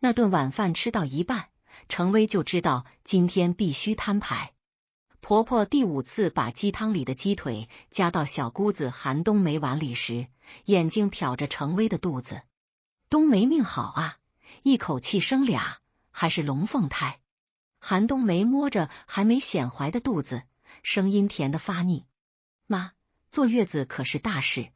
那顿晚饭吃到一半，程薇就知道今天必须摊牌。婆婆第5次把鸡汤里的鸡腿加到小姑子韩冬梅碗里时，眼睛瞟着程薇的肚子。冬梅命好啊，一口气生俩，还是龙凤胎。韩冬梅摸着还没显怀的肚子，声音甜得发腻。妈，坐月子可是大事。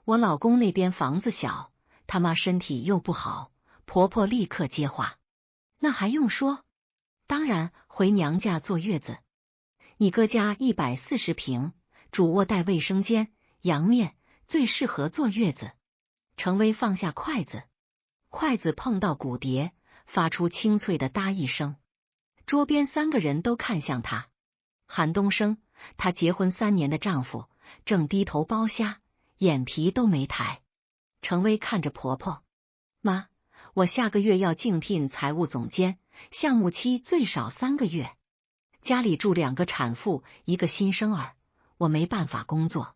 我老公那边房子小，他妈身体又不好。婆婆立刻接话。那还用说？当然回娘家坐月子。你哥家140平，主卧带卫生间，阳面，最适合坐月子。程薇放下筷子，筷子碰到骨碟，发出清脆的嗒一声。桌边3个人都看向她。韩东升，她结婚3年的丈夫，正低头剥虾，眼皮都没抬。程薇看着婆婆，妈，我下个月要竞聘财务总监，项目期最少3个月。家里住2个产妇，1个新生儿，我没办法工作。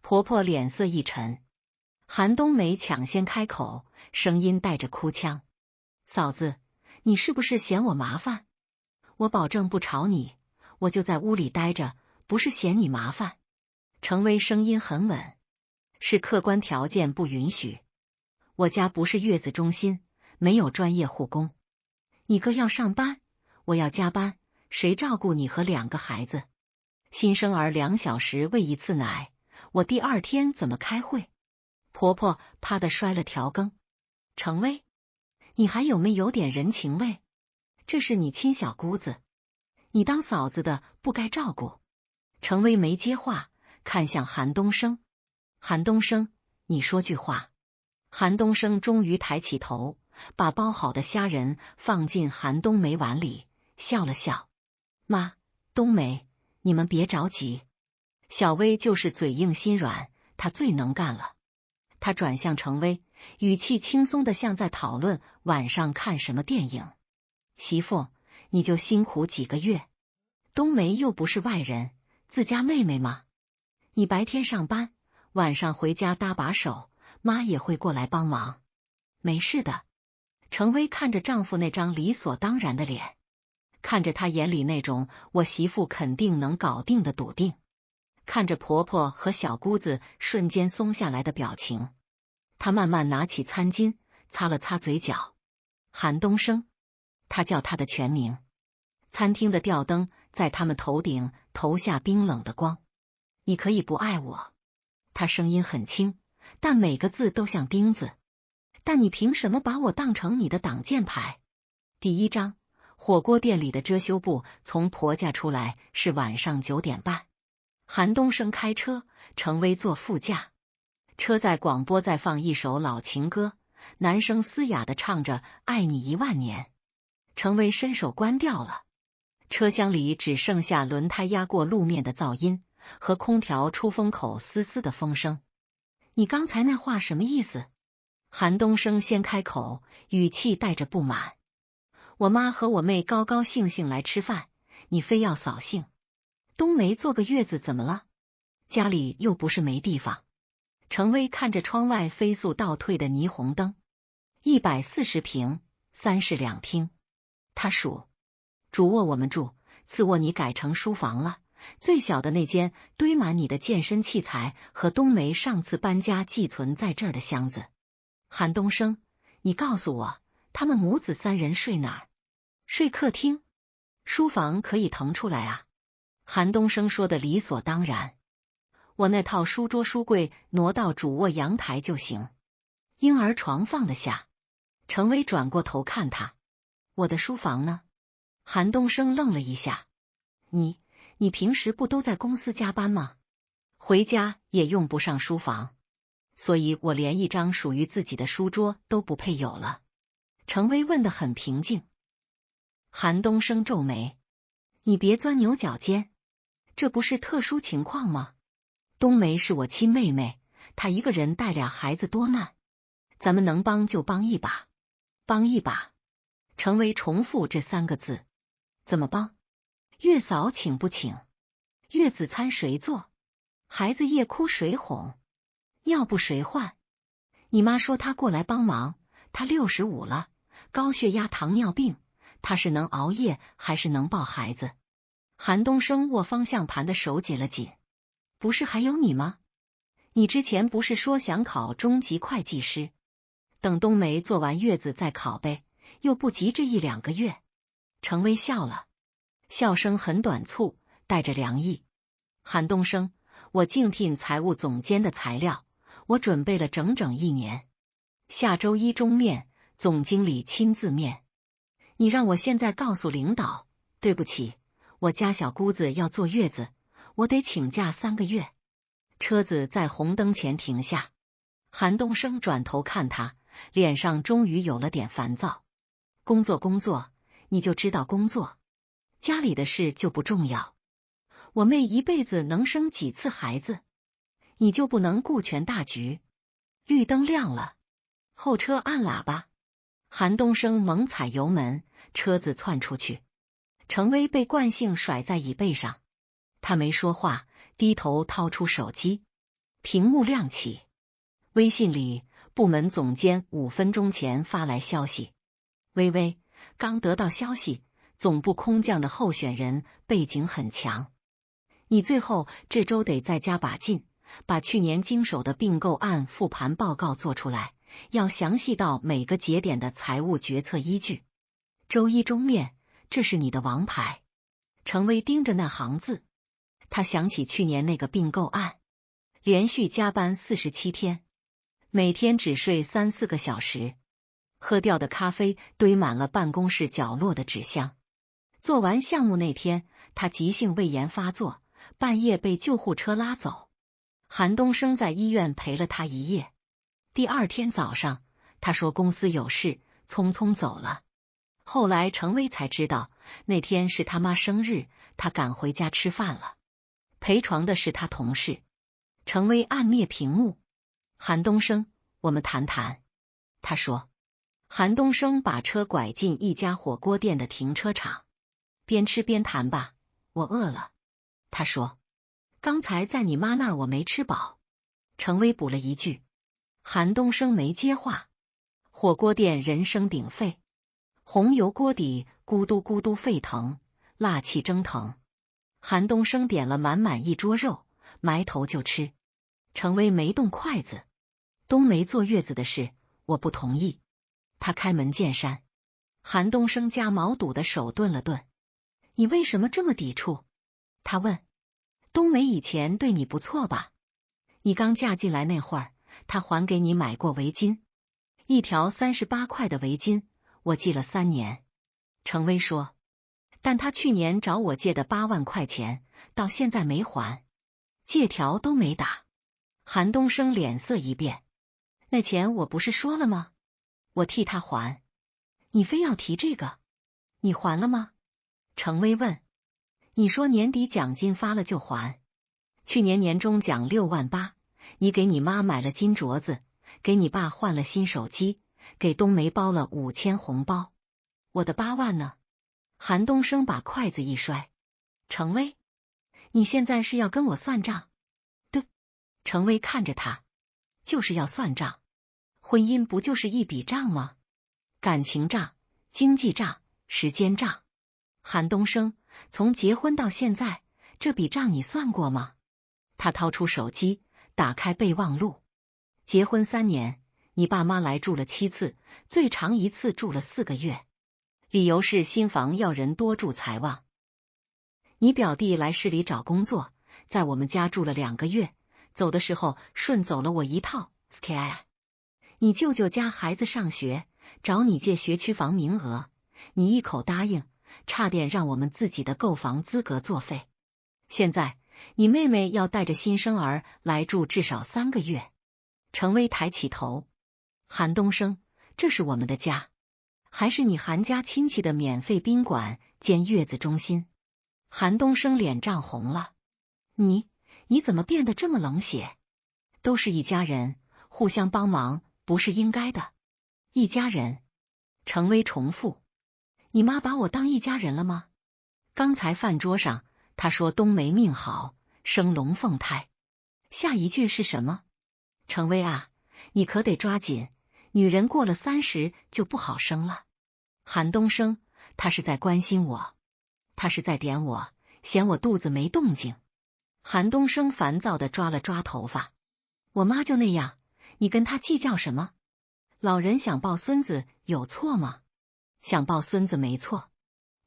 婆婆脸色一沉。韩冬梅抢先开口，声音带着哭腔：嫂子，你是不是嫌我麻烦？我保证不吵你，我就在屋里待着，不是嫌你麻烦。程薇声音很稳，是客观条件不允许。我家不是月子中心，没有专业护工。你哥要上班，我要加班，谁照顾你和2个孩子？新生儿2小时喂1次奶，我第2天怎么开会？婆婆啪的摔了条羹。程薇，你还有没有点人情味？这是你亲小姑子，你当嫂子的不该照顾。程薇没接话，看向韩东升。韩东升，你说句话。韩东升终于抬起头，把包好的虾仁放进韩冬梅碗里，笑了笑。妈，冬梅，你们别着急。小薇就是嘴硬心软，她最能干了。他转向程薇，语气轻松的像在讨论晚上看什么电影。媳妇，你就辛苦几个月。冬梅又不是外人，自家妹妹吗？你白天上班，晚上回家搭把手，妈也会过来帮忙。没事的。程薇看着丈夫那张理所当然的脸，看着他眼里那种我媳妇肯定能搞定的笃定，看着婆婆和小姑子瞬间松下来的表情，她慢慢拿起餐巾，擦了擦嘴角。韩东升，他叫他的全名。餐厅的吊灯在他们头顶投下冰冷的光。你可以不爱我。他声音很轻，但每个字都像钉子。但你凭什么把我当成你的挡箭牌？第1章，火锅店里的遮羞布从婆家出来是晚上9点半。韩东升开车，程薇坐副驾。车载广播在放一首老情歌，男声嘶哑的唱着爱你1万年。程薇伸手关掉了。车厢里只剩下轮胎压过路面的噪音和空调出风口嘶嘶的风声。你刚才那话什么意思？韩东升先开口，语气带着不满。我妈和我妹高高兴兴来吃饭，你非要扫兴。冬梅坐个月子怎么了？家里又不是没地方。程薇看着窗外飞速倒退的霓虹灯。140平，3室2厅。他数。主卧我们住，次卧你改成书房了。最小的那间堆满你的健身器材和冬梅上次搬家寄存在这儿的箱子。韩东升，你告诉我，他们母子3人睡哪儿？睡客厅。书房可以腾出来啊。韩东升说的理所当然。我那套书桌书柜挪到主卧阳台就行。婴儿床放得下。程薇转过头看他。我的书房呢？韩东升愣了一下。你平时不都在公司加班吗？回家也用不上书房，所以我连一张属于自己的书桌都不配有了。程薇问得很平静。韩东升皱眉。你别钻牛角尖，这不是特殊情况吗？冬梅是我亲妹妹，她一个人带俩孩子多难，咱们能帮就帮一把。帮一把。程薇重复这3个字。怎么帮？月嫂请不请？月子餐谁做？孩子夜哭谁哄？尿布谁换？你妈说她过来帮忙，她65了，高血压、糖尿病，他是能熬夜还是能抱孩子？韩东升握方向盘的手紧了紧。不是还有你吗？你之前不是说想考中级会计师？等冬梅坐完月子再考呗，又不急这1-2个月。程薇笑了，笑声很短促，带着凉意。韩东升，我竞聘财务总监的材料，我准备了整整1年。下周1中面，总经理亲自面。你让我现在告诉领导，对不起，我家小姑子要坐月子，我得请假3个月。车子在红灯前停下，韩东升转头看他，脸上终于有了点烦躁。工作工作，你就知道工作，家里的事就不重要。我妹一辈子能生几次孩子，你就不能顾全大局？绿灯亮了，后车按喇叭，韩东升猛踩油门，车子窜出去。程薇被惯性甩在椅背上，他没说话，低头掏出手机，屏幕亮起，微信里部门总监5分钟前发来消息：微微，刚得到消息，总部空降的候选人背景很强，你最后这周得再加把劲，把去年经手的并购案复盘报告做出来，要详细到每个节点的财务决策依据。周1中面，这是你的王牌。程薇盯着那行字，他想起去年那个并购案，连续加班47天，每天只睡3-4个小时，喝掉的咖啡堆满了办公室角落的纸箱。做完项目那天，他急性胃炎发作，半夜被救护车拉走。韩东升在医院陪了他1夜。第2天早上，他说公司有事，匆匆走了。后来程薇才知道，那天是他妈生日，他赶回家吃饭了。陪床的是他同事。程薇按灭屏幕。韩东升，我们谈谈。他说。韩东升把车拐进一家火锅店的停车场。边吃边谈吧，我饿了。他说。刚才在你妈那儿我没吃饱。程薇补了一句。韩东升没接话。火锅店人声鼎沸，红油锅底咕嘟咕嘟沸腾，辣气蒸腾。韩东升点了满满一桌肉，埋头就吃。程薇没动筷子。冬梅坐月子的事，我不同意。他开门见山。韩东升夹毛肚的手顿了顿。你为什么这么抵触？他问。冬梅以前对你不错吧？你刚嫁进来那会儿，她还给你买过围巾，一条38块的围巾，我系了3年。程薇说。但她去年找我借的8万块钱，到现在没还，借条都没打。韩东升脸色一变。那钱我不是说了吗？我替他还。你非要提这个？你还了吗？程薇问。你说年底奖金发了就还。去年年终奖6万8，你给你妈买了金镯子，给你爸换了新手机，给冬梅包了5000红包。我的8万呢？韩东升把筷子一摔。程薇，你现在是要跟我算账？对。程薇看着他。就是要算账。婚姻不就是一笔账吗？感情账、经济账、时间账。韩东升，从结婚到现在，这笔账你算过吗？他掏出手机，打开备忘录。结婚3年，你爸妈来住了7次，最长一次住了4个月，理由是新房要人多住才旺。你表弟来市里找工作，在我们家住了2个月，走的时候顺走了我一套 SKI。你舅舅家孩子上学，找你借学区房名额，你一口答应，差点让我们自己的购房资格作废。现在你妹妹要带着新生儿来住至少3个月。程薇抬起头。韩东升，这是我们的家，还是你韩家亲戚的免费宾馆兼月子中心？韩东升脸涨红了。你怎么变得这么冷血？都是一家人，互相帮忙不是应该的？一家人。程薇重复。你妈把我当一家人了吗？刚才饭桌上他说冬梅命好，生龙凤胎，下一句是什么？程薇啊，你可得抓紧，女人过了30就不好生了。韩东升，他是在关心我，他是在点我，嫌我肚子没动静。韩东升烦躁地抓了抓头发，我妈就那样，你跟他计较什么？老人想抱孙子有错吗？想抱孙子没错。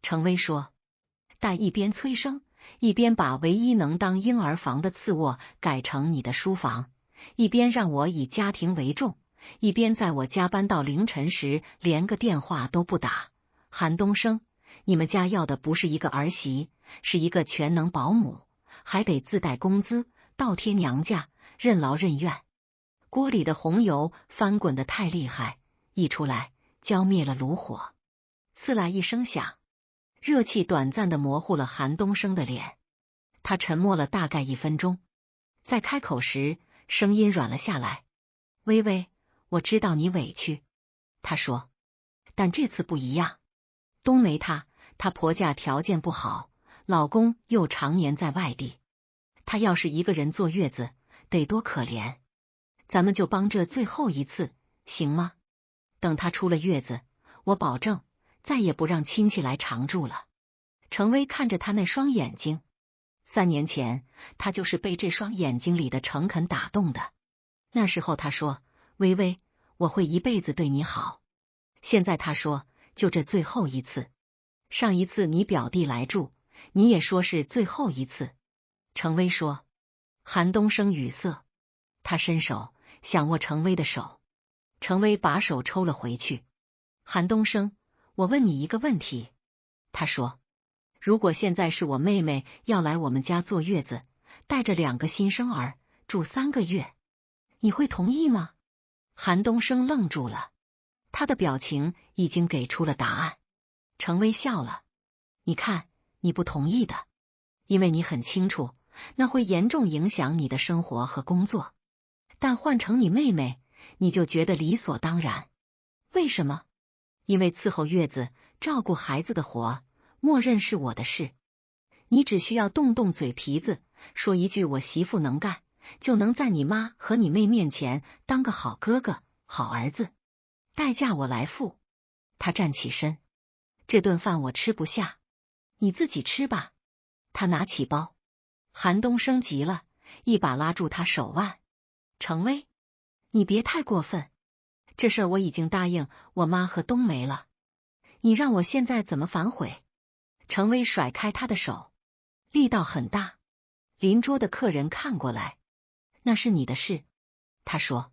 程威说，但一边催生，一边把唯一能当婴儿房的次卧改成你的书房，一边让我以家庭为重，一边在我加班到凌晨时连个电话都不打。韩东升，你们家要的不是一个儿媳，是一个全能保姆，还得自带工资，倒贴娘家，任劳任怨。锅里的红油翻滚得太厉害，一出来浇灭了炉火，刺啦一声响，热气短暂地模糊了韩东升的脸。他沉默了大概1分钟，在开口时声音软了下来。微微，我知道你委屈，他说，但这次不一样。冬梅她婆家条件不好，老公又常年在外地，她要是一个人坐月子，得多可怜。咱们就帮这最后一次，行吗？等她出了月子，我保证再也不让亲戚来常住了。程威看着他那双眼睛，3年前他就是被这双眼睛里的诚恳打动的。那时候他说，微微，我会一辈子对你好。现在他说，就这最后一次。上一次你表弟来住，你也说是最后一次。程威说。韩东升语塞，他伸手想握程威的手，程威把手抽了回去。韩东升，我问你一个问题。他说，如果现在是我妹妹要来我们家坐月子，带着2个新生儿住3个月，你会同意吗？韩东升愣住了，他的表情已经给出了答案。程威笑了，你看，你不同意的，因为你很清楚那会严重影响你的生活和工作，但换成你妹妹，你就觉得理所当然。为什么？因为伺候月子、照顾孩子的活，默认是我的事，你只需要动动嘴皮子，说一句我媳妇能干，就能在你妈和你妹面前当个好哥哥、好儿子，代价我来付。他站起身，这顿饭我吃不下，你自己吃吧。他拿起包。韩东升急了，一把拉住他手腕，程威，你别太过分，这事儿我已经答应我妈和冬梅了，你让我现在怎么反悔？程威甩开他的手，力道很大。邻桌的客人看过来，那是你的事。他说，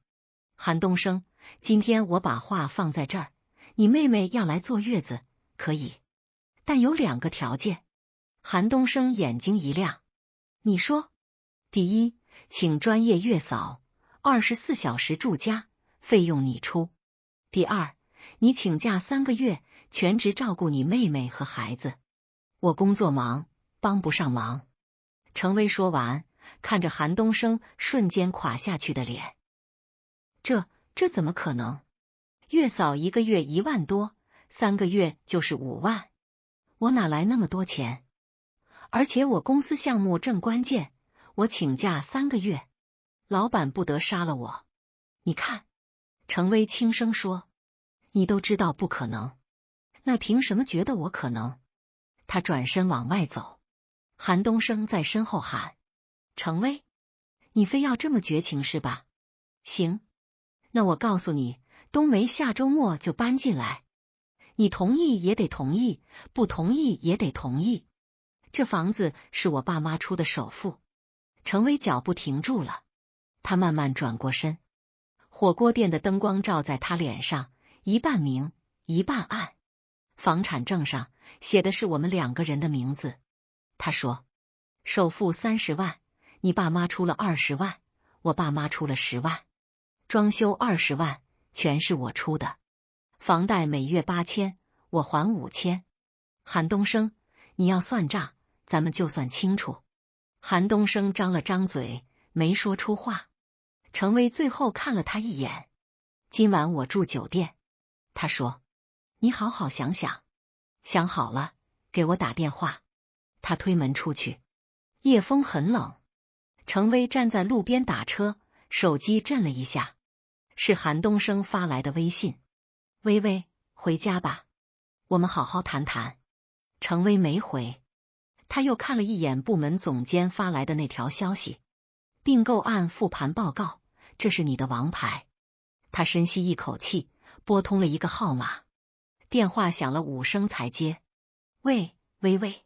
韩东升，今天我把话放在这儿，你妹妹要来坐月子，可以，但有2个条件。韩东升眼睛一亮，你说。第一，请专业月嫂，24小时住家，费用你出。第二，你请假3个月，全职照顾你妹妹和孩子。我工作忙，帮不上忙。程威说完，看着韩东升瞬间垮下去的脸，这怎么可能？月嫂1个月1万多，3个月就是5万，我哪来那么多钱？而且我公司项目正关键，我请假3个月，老板不得杀了我。你看，程威轻声说，你都知道不可能，那凭什么觉得我可能？他转身往外走，韩东升在身后喊，程威，你非要这么绝情是吧？行，那我告诉你，冬梅下周末就搬进来，你同意也得同意，不同意也得同意。这房子是我爸妈出的首付。程威脚步停住了，他慢慢转过身，火锅店的灯光照在他脸上，一半明一半暗。房产证上写的是我们2个人的名字。他说，首付30万，你爸妈出了20万，我爸妈出了10万，装修20万，全是我出的，房贷每月8000，我还5000。韩东升，你要算账，咱们就算清楚。韩东升张了张嘴，没说出话。程威最后看了他一眼，今晚我住酒店。他说，你好好想想，想好了给我打电话。他推门出去，夜风很冷。程威站在路边打车，手机震了一下，是韩东升发来的微信，微微，回家吧，我们好好谈谈。程威没回，他又看了一眼部门总监发来的那条消息，并购案复盘报告，这是你的王牌。他深吸一口气，拨通了一个号码，电话响了5声才接。喂，微微，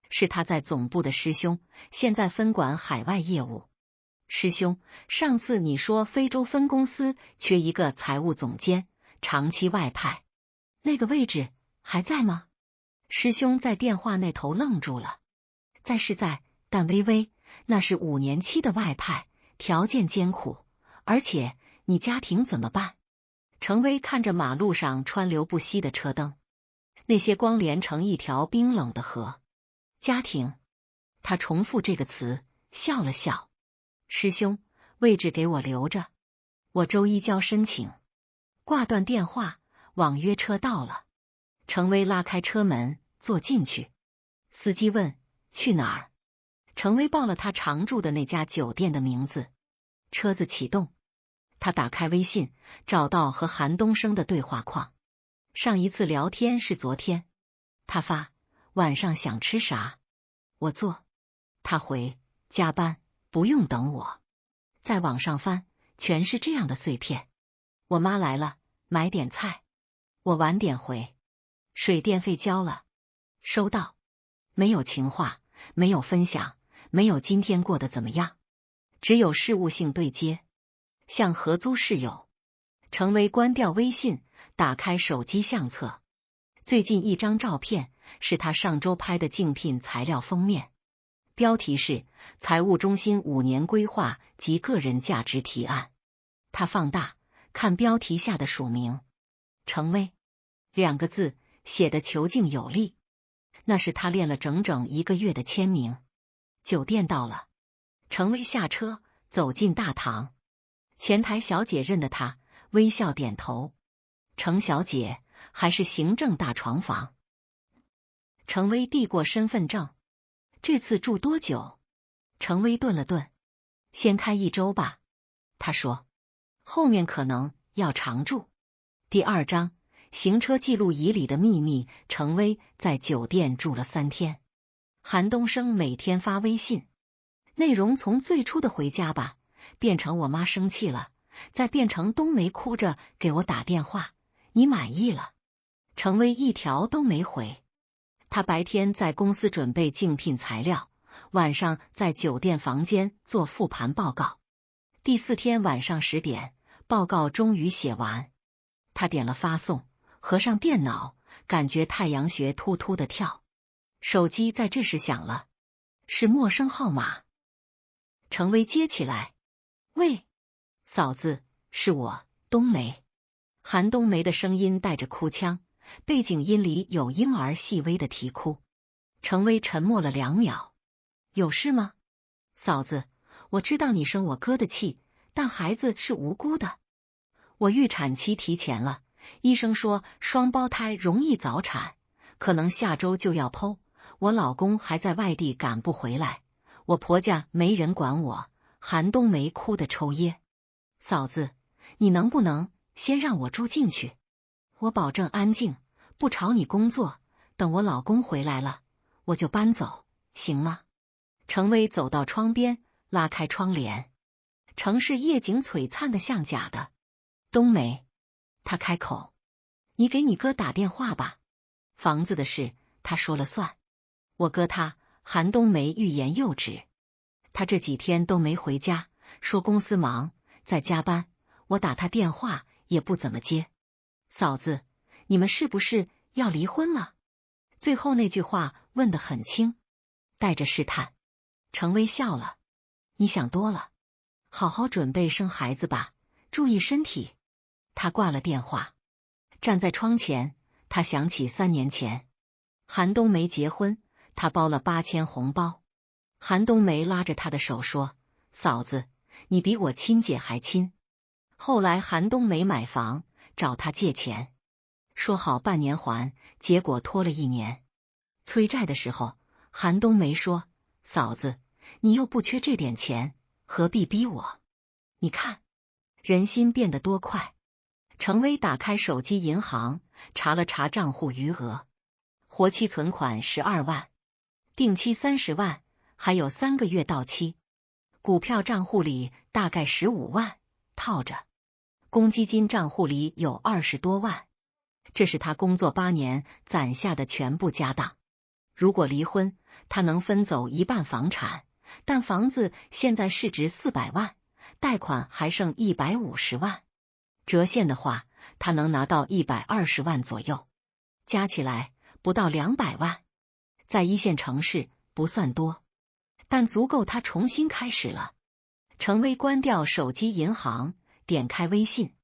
是他在总部的师兄，现在分管海外业务。师兄，上次你说非洲分公司缺一个财务总监，长期外派，那个位置还在吗？师兄在电话那头愣住了。在是在，但微微，那是5年期的外派，条件艰苦，而且你家庭怎么办？程威看着马路上川流不息的车灯，那些光连成一条冰冷的河。家庭，他重复这个词，笑了笑。师兄，位置给我留着，我周一交申请。挂断电话，网约车到了。程威拉开车门，坐进去。司机问去哪儿？程威报了他常住的那家酒店的名字。车子启动，他打开微信，找到和韩东升的对话框。上一次聊天是昨天，他发晚上想吃啥？我做。他回加班，不用等我。在网上翻，全是这样的碎片。我妈来了，买点菜。我晚点回。水电费交了，收到。没有情话，没有分享，没有今天过得怎么样，只有事务性对接，像合租室友。程威关掉微信，打开手机相册。最近一张照片是他上周拍的竞聘材料封面，标题是财务中心5年规划及个人价值提案。他放大看标题下的署名，程威2个字写得遒劲有力，那是他练了整整1个月的签名。酒店到了，程威下车走进大堂，前台小姐认得他，微笑点头。程小姐，还是行政大床房。程威递过身份证。这次住多久？程威顿了顿，先开1周吧。他说，后面可能要常住。第2章，行车记录仪里的秘密。程威在酒店住了3天。韩东升每天发微信，内容从最初的回家吧，变成我妈生气了，再变成冬梅哭着给我打电话，你满意了？程威一条都没回。他白天在公司准备竞聘材料，晚上在酒店房间做复盘报告。第4天晚上10点，报告终于写完。他点了发送，合上电脑，感觉太阳穴突突的跳。手机在这时响了，是陌生号码。程威接起来，喂，嫂子，是我，冬梅。韩冬梅的声音带着哭腔，背景音里有婴儿细微的啼哭。程威沉默了2秒，有事吗？嫂子，我知道你生我哥的气，但孩子是无辜的。我预产期提前了，医生说双胞胎容易早产，可能下周就要剖。我老公还在外地赶不回来，我婆家没人管我。韩冬梅哭得抽噎。嫂子，你能不能先让我住进去？我保证安静，不吵你工作，等我老公回来了，我就搬走，行吗？程威走到窗边，拉开窗帘。城市夜景璀璨的像假的。冬梅，他开口，你给你哥打电话吧，房子的事他说了算。我哥他，韩冬梅欲言又止。他这几天都没回家，说公司忙，在加班，我打他电话也不怎么接。嫂子，你们是不是要离婚了？最后那句话问得很轻，带着试探。程威笑了，你想多了，好好准备生孩子吧，注意身体。他挂了电话，站在窗前，他想起3年前韩冬梅结婚，他包了8000红包。韩冬梅拉着他的手说，嫂子，你比我亲姐还亲。后来韩冬梅买房，找他借钱，说好半年还，结果拖了1年。催债的时候，韩冬梅说，嫂子，你又不缺这点钱，何必逼我？你看，人心变得多快。程威打开手机银行，查了查账户余额，活期存款12万，定期30万，还有3个月到期。股票账户里大概15万，套着。公积金账户里有20多万，这是他工作8年攒下的全部家当。如果离婚，他能分走1半房产，但房子现在市值400万，贷款还剩150万。折现的话，他能拿到120万左右，加起来不到200万。在1线城市不算多，但足够他重新开始了。程威关掉手机银行，点开微信。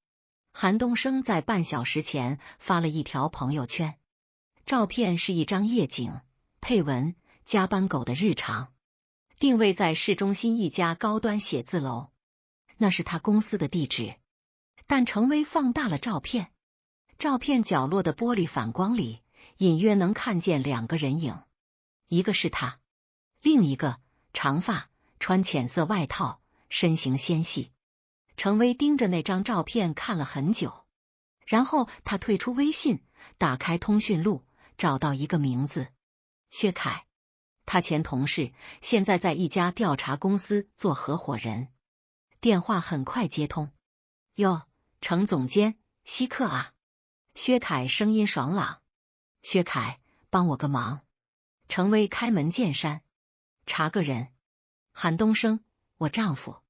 韩东升在半小时前发了一条朋友圈，照片是一张夜景，配文加班狗的日常，定位在市中心一家高端写字楼，那是他公司的地址。但程威放大了照片，照片角落的玻璃反光里隐约能看见2个人影，一个是他，另一个长发，穿浅色外套，身形纤细。程威盯着那张照片看了很久，然后他退出微信，打开通讯录，找到一个名字，薛凯，他前同事，现在在一家调查公司做合伙人。电话很快接通，哟，程总监，稀客啊。薛凯声音爽朗。薛凯，帮我个忙。程威开门见山，查个人。韩东升，我丈夫。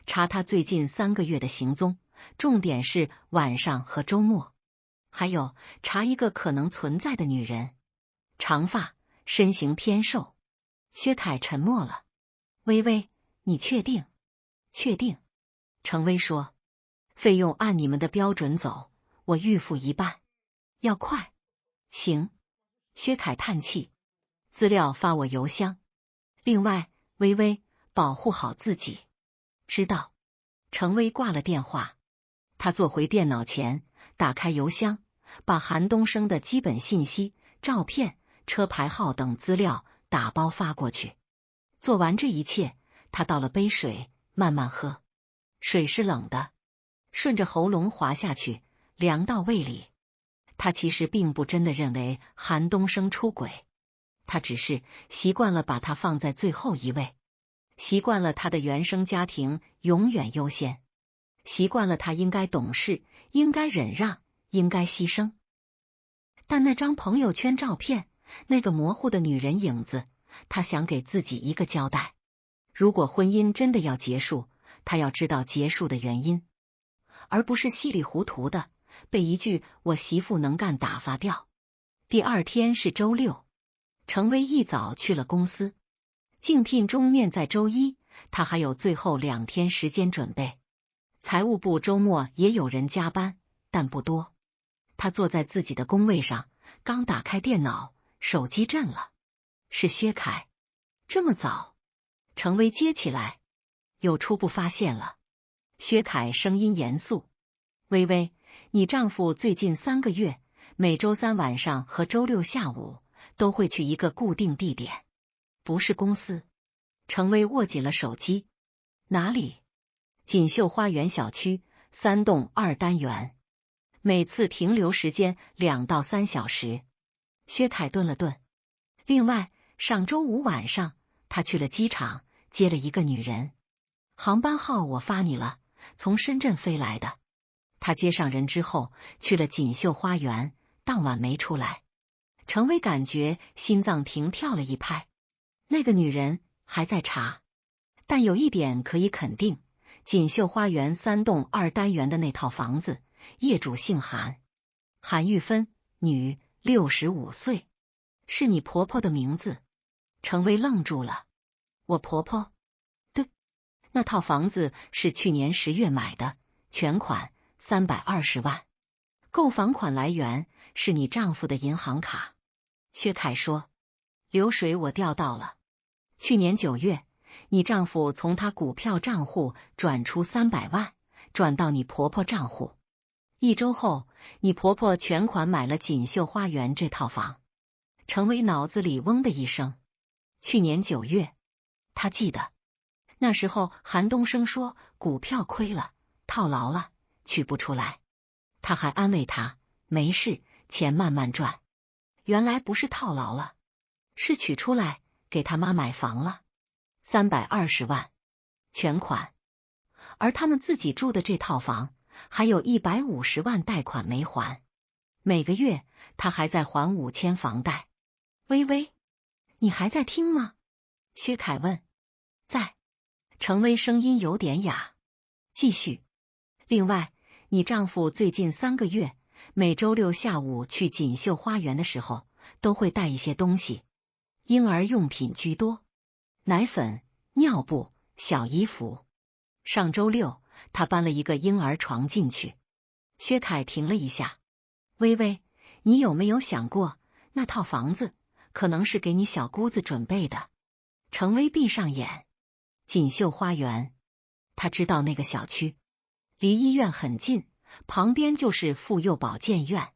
查他最近3个月的行踪，重点是晚上和周末。还有查一个可能存在的女人，长发，身形偏瘦。薛凯沉默了。微微，你确定？确定。程威说，费用按你们的标准走，我预付1半。要快。行。薛凯叹气。资料发我邮箱。另外，微微，保护好自己。知道。程威挂了电话，他坐回电脑前，打开邮箱，把韩东升的基本信息、照片、车牌号等资料打包发过去。做完这一切，他倒了杯水，慢慢喝。水是冷的，顺着喉咙滑下去，凉到胃里。他其实并不真的认为韩东升出轨，他只是习惯了把他放在最后一位。习惯了他的原生家庭永远优先，习惯了他应该懂事，应该忍让，应该牺牲。但那张朋友圈照片，那个模糊的女人影子，他想给自己一个交代。如果婚姻真的要结束，他要知道结束的原因，而不是稀里糊涂的被一句我媳妇能干打发掉。第2天是周六，程威一早去了公司。竞聘终面在周1，他还有最后2天时间准备。财务部周末也有人加班，但不多。他坐在自己的工位上，刚打开电脑，手机震了，是薛凯。这么早？程威接起来，有初步发现了。薛凯声音严肃，微微，你丈夫最近3个月，每周3晚上和周6下午都会去一个固定地点。不是公司。程威握紧了手机。哪里？锦绣花园小区3栋2单元，每次停留时间2到3小时。薛凯顿了顿。另外，上周5晚上，他去了机场接了一个女人，航班号我发你了，从深圳飞来的。他接上人之后，去了锦绣花园，当晚没出来。程威感觉心脏停跳了一拍。那个女人还在查，但有一点可以肯定，锦绣花园3栋2单元的那套房子，业主姓韩，韩玉芬，女，65岁，是你婆婆的名字。程威愣住了。我婆婆？对，那套房子是去年10月买的，全款320万，购房款来源是你丈夫的银行卡。薛凯说，流水我调到了。去年9月，你丈夫从他股票账户转出300万，转到你婆婆账户。1周后，你婆婆全款买了锦绣花园这套房。程威脑子里嗡的一声。去年9月，他记得，那时候韩东升说股票亏了，套牢了，取不出来。他还安慰他，没事，钱慢慢赚。原来不是套牢了，是取出来给他妈买房了，320万全款。而他们自己住的这套房还有150万贷款没还，每个月他还在还5000房贷。微微，你还在听吗？薛凯问。在。程薇声音有点哑。继续。另外，你丈夫最近3个月每周六下午去锦绣花园的时候都会带一些东西，婴儿用品居多，奶粉、尿布、小衣服。上周六他搬了一个婴儿床进去。薛凯停了一下。微微，你有没有想过，那套房子可能是给你小姑子准备的？程薇闭上眼。锦绣花园，他知道那个小区，离医院很近，旁边就是妇幼保健院，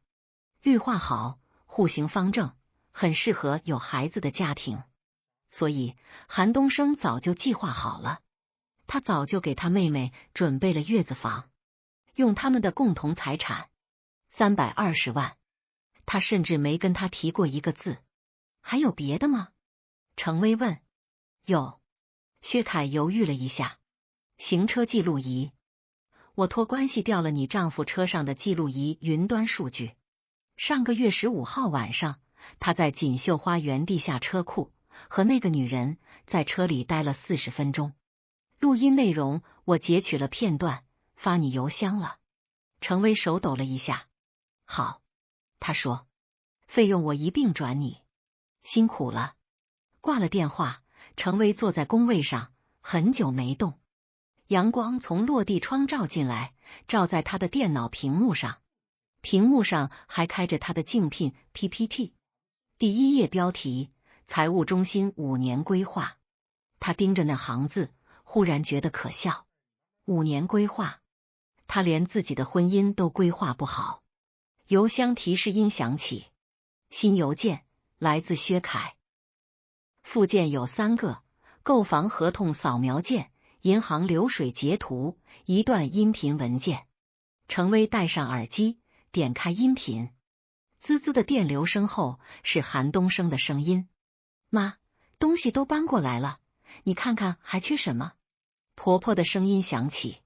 绿化好，户型方正，很适合有孩子的家庭。所以韩东升早就计划好了，他早就给他妹妹准备了月子房，用他们的共同财产320万。他甚至没跟他提过一个字。还有别的吗？程薇问。有。薛凯犹豫了一下。行车记录仪，我托关系调了你丈夫车上的记录仪云端数据。上个月15号晚上，他在锦绣花园地下车库和那个女人在车里待了40分钟。录音内容我截取了片段，发你邮箱了。程薇手抖了一下。好，他说，费用我一并转你。辛苦了。挂了电话，程薇坐在工位上，很久没动。阳光从落地窗照进来，照在他的电脑屏幕上，屏幕上还开着他的竞聘 PPT。第1页标题：财务中心5年规划。他盯着那行字，忽然觉得可笑。5年规划，他连自己的婚姻都规划不好。邮箱提示音响起，新邮件来自薛凯。附件有3个：购房合同扫描件、银行流水截图、一段音频文件。程薇戴上耳机，点开音频，滋滋的电流声后是韩东升的声音：妈，东西都搬过来了，你看看还缺什么？婆婆的声音响起：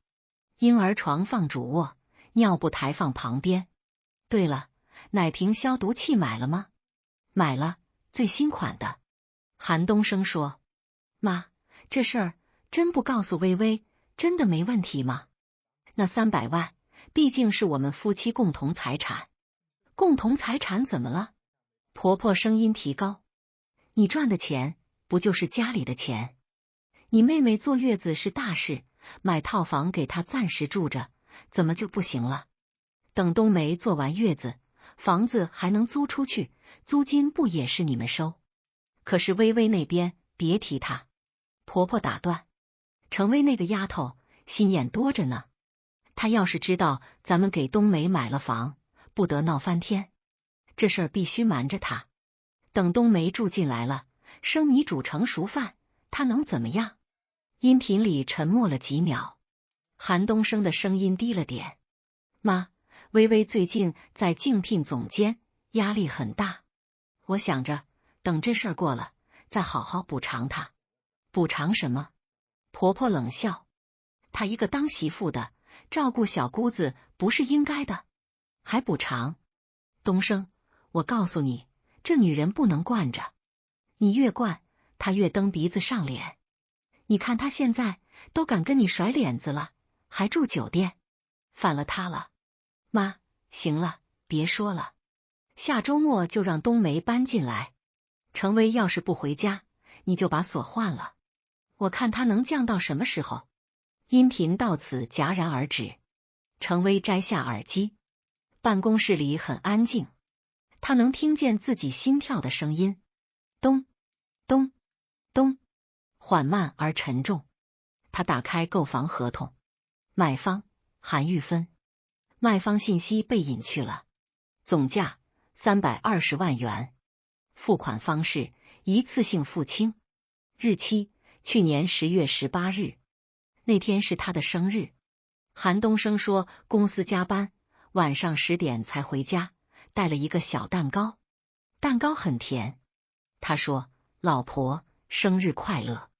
婴儿床放主卧，尿布台放旁边。对了，奶瓶消毒器买了吗？买了，最新款的。韩东升说。妈，这事儿真不告诉微微，真的没问题吗？那300万毕竟是我们夫妻共同财产。共同财产怎么了？婆婆声音提高。你赚的钱不就是家里的钱？你妹妹坐月子是大事，买套房给她暂时住着，怎么就不行了？等冬梅坐完月子，房子还能租出去，租金不也是你们收？可是微微那边别提她。婆婆打断。程薇那个丫头心眼多着呢，她要是知道咱们给冬梅买了房，不得闹翻天。这事儿必须瞒着她。等冬梅住进来了，生米煮成熟饭，她能怎么样？音频里沉默了几秒，韩东升的声音低了点。妈，微微最近在竞聘总监，压力很大。我想着等这事儿过了，再好好补偿她。补偿什么？婆婆冷笑。她一个当媳妇的，照顾小姑子不是应该的，还补偿？东升，我告诉你，这女人不能惯着，你越惯，她越蹬鼻子上脸。你看她现在都敢跟你甩脸子了，还住酒店，反了她了。妈，行了，别说了，下周末就让冬梅搬进来。程薇要是不回家，你就把锁换了。我看她能犟到什么时候？音频到此戛然而止。程薇摘下耳机，办公室里很安静，她能听见自己心跳的声音，咚咚咚，缓慢而沉重。她打开购房合同，买方韩玉芬，卖方信息被隐去了，总价320万元，付款方式一次性付清，日期去年10月18日，那天是他的生日。韩东升说公司加班，晚上10点才回家，带了一个小蛋糕，蛋糕很甜。他说：“老婆，生日快乐！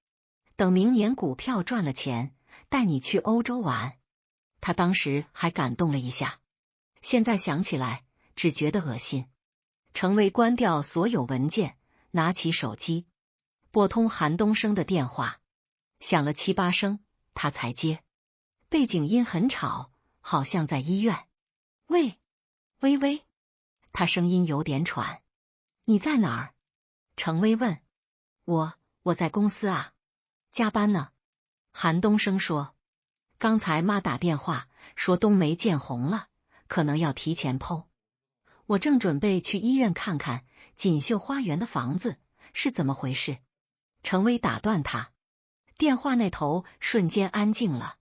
等明年股票赚了钱，带你去欧洲玩。”他当时还感动了一下，现在想起来只觉得恶心。程薇关掉所有文件，拿起手机，拨通韩东升的电话，响了7、8声，他才接。背景音很吵，好像在医院。喂，微微，他声音有点喘。你在哪儿？程薇问。我在公司啊，加班呢。韩东升说。刚才妈打电话说冬梅见红了，可能要提前剖。我正准备去医院看看锦绣花园的房子是怎么回事。程薇打断他，电话那头瞬间安静了，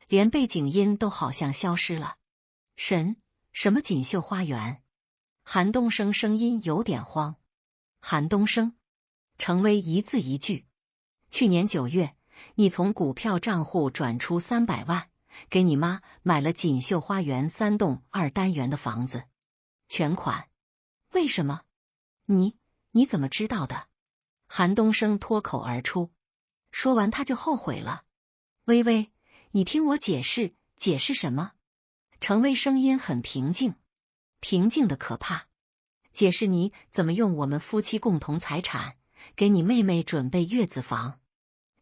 连背景音都好像消失了。什么锦绣花园？韩东升声音有点慌。韩东升，程薇一字一句。去年9月，你从股票账户转出300万，给你妈买了锦绣花园3栋2单元的房子，全款。为什么？你怎么知道的？韩东升脱口而出。说完他就后悔了。微微，你听我解释，解释什么？程薇声音很平静，平静的可怕。解释你怎么用我们夫妻共同财产给你妹妹准备月子房，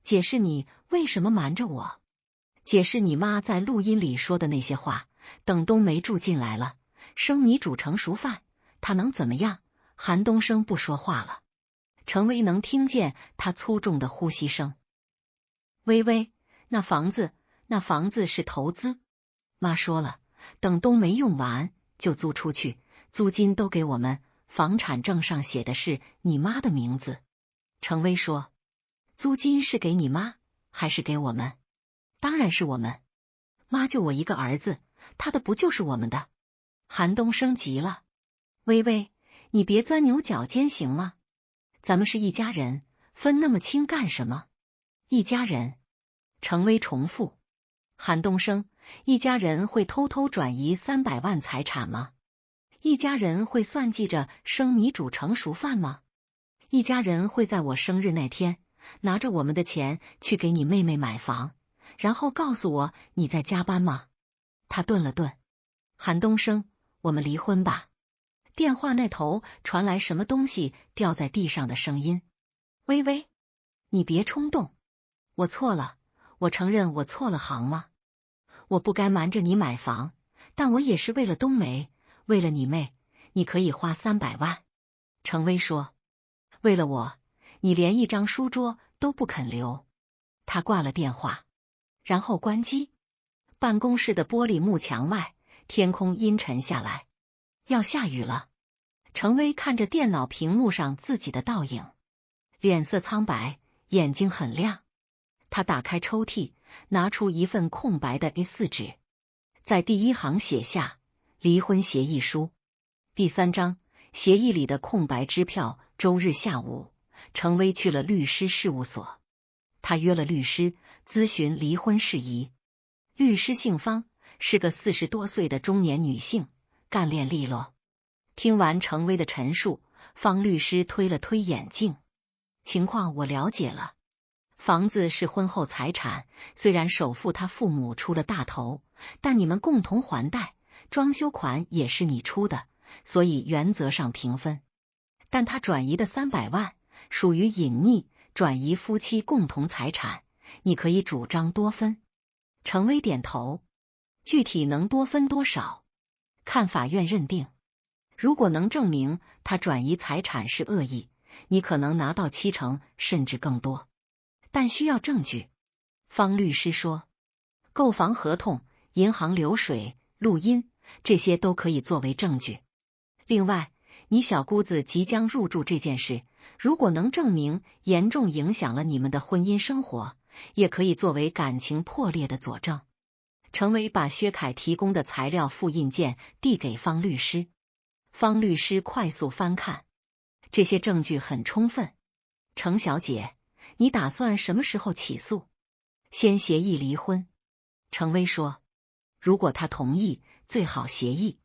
解释你为什么瞒着我，解释你妈在录音里说的那些话。等冬梅住进来了，生米煮成熟饭，她能怎么样？韩东升不说话了，程薇能听见他粗重的呼吸声。微微，那房子是投资，妈说了，等冬梅用完就租出去，租金都给我们，房产证上写的是你妈的名字。程薇说。租金是给你妈还是给我们？当然是我们，妈就我一个儿子，他的不就是我们的？韩东升急了。微微，你别钻牛角尖行吗？咱们是一家人，分那么清干什么？一家人。程薇重复。韩东升，一家人会偷偷转移300万财产吗？一家人会算计着生米煮成熟饭吗？一家人会在我生日那天拿着我们的钱去给你妹妹买房，然后告诉我你在加班吗？他顿了顿。韩东升，我们离婚吧。电话那头传来什么东西掉在地上的声音。微微，你别冲动。我错了，我承认我错了行吗？我不该瞒着你买房，但我也是为了冬梅，为了你妹，你可以花300万。程薇说。为了我，你连一张书桌都不肯留。他挂了电话，然后关机。办公室的玻璃幕墙外，天空阴沉下来，要下雨了。程薇看着电脑屏幕上自己的倒影，脸色苍白，眼睛很亮。他打开抽屉，拿出一份空白的 A4 纸，在第1行写下离婚协议书。第3章，协议里的空白支票。周日下午，程薇去了律师事务所，他约了律师咨询离婚事宜。律师姓方，是个40多岁的中年女性，干练利落。听完程薇的陈述，方律师推了推眼镜。情况我了解了，房子是婚后财产，虽然首付他父母出了大头，但你们共同还贷，装修款也是你出的，所以原则上平分。但他转移的300万属于隐匿转移夫妻共同财产，你可以主张多分。程薇点头。具体能多分多少，看法院认定。如果能证明他转移财产是恶意，你可能拿到70%甚至更多，但需要证据。方律师说，购房合同、银行流水、录音，这些都可以作为证据。另外，你小姑子即将入住这件事，如果能证明严重影响了你们的婚姻生活，也可以作为感情破裂的佐证。程薇把薛凯提供的材料复印件递给方律师。方律师快速翻看，这些证据很充分。程小姐，你打算什么时候起诉？先协议离婚。程薇说。如果他同意，最好协议。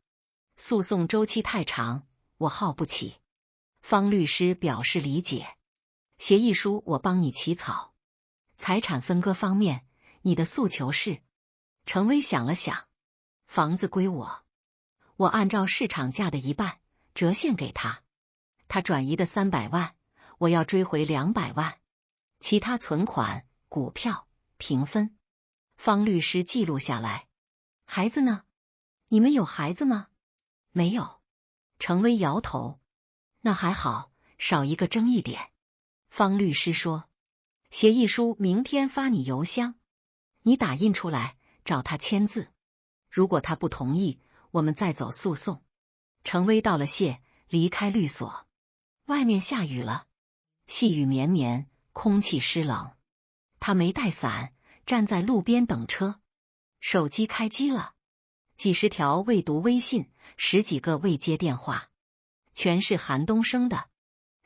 诉讼周期太长，我耗不起。方律师表示理解。协议书我帮你起草。财产分割方面，你的诉求是？程威想了想，房子归我，我按照市场价的1半折现给他，他转移的300万，我要追回200万，其他存款、股票平分。方律师记录下来。孩子呢？你们有孩子吗？没有。程威摇头。那还好，少一个争议点。方律师说，协议书明天发你邮箱，你打印出来，找他签字。如果他不同意，我们再走诉讼。程威道了谢，离开律所。外面下雨了，细雨绵绵，空气湿冷。他没带伞，站在路边等车。手机开机了，几十条未读微信，10几个未接电话，全是韩东升的。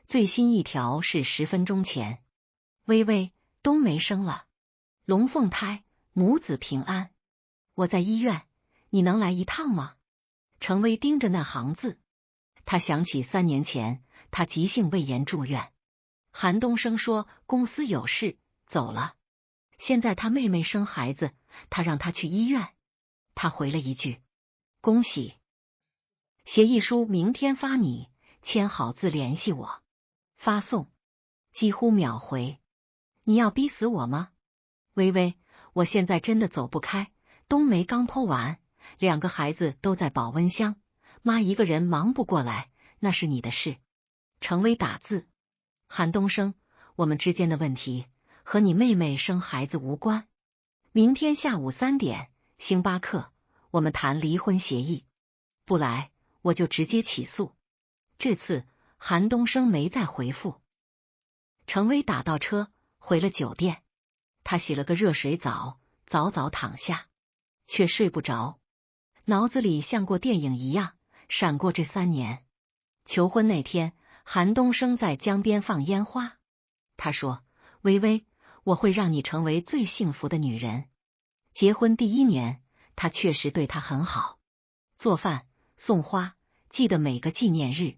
最新一条是10分钟前。微微，冬梅生了，龙凤胎，母子平安。我在医院，你能来一趟吗？程威盯着那行字，他想起3年前他急性胃炎住院，韩东升说公司有事走了，现在他妹妹生孩子，他让他去医院。他回了一句恭喜。协议书明天发你，签好字联系我。发送。几乎秒回。你要逼死我吗？微微，我现在真的走不开，冬梅刚剖完，2个孩子都在保温箱，妈一个人忙不过来，那是你的事。程威打字。韩东升，我们之间的问题和你妹妹生孩子无关。明天下午3点，星巴克，我们谈离婚协议。不来，我就直接起诉。这次韩东升没再回复。程威打到车，回了酒店。他洗了个热水澡，早早躺下，却睡不着。脑子里像过电影一样闪过这3年。求婚那天，韩东升在江边放烟花。他说，微微，我会让你成为最幸福的女人。结婚第1年，他确实对她很好，做饭、送花，记得每个纪念日。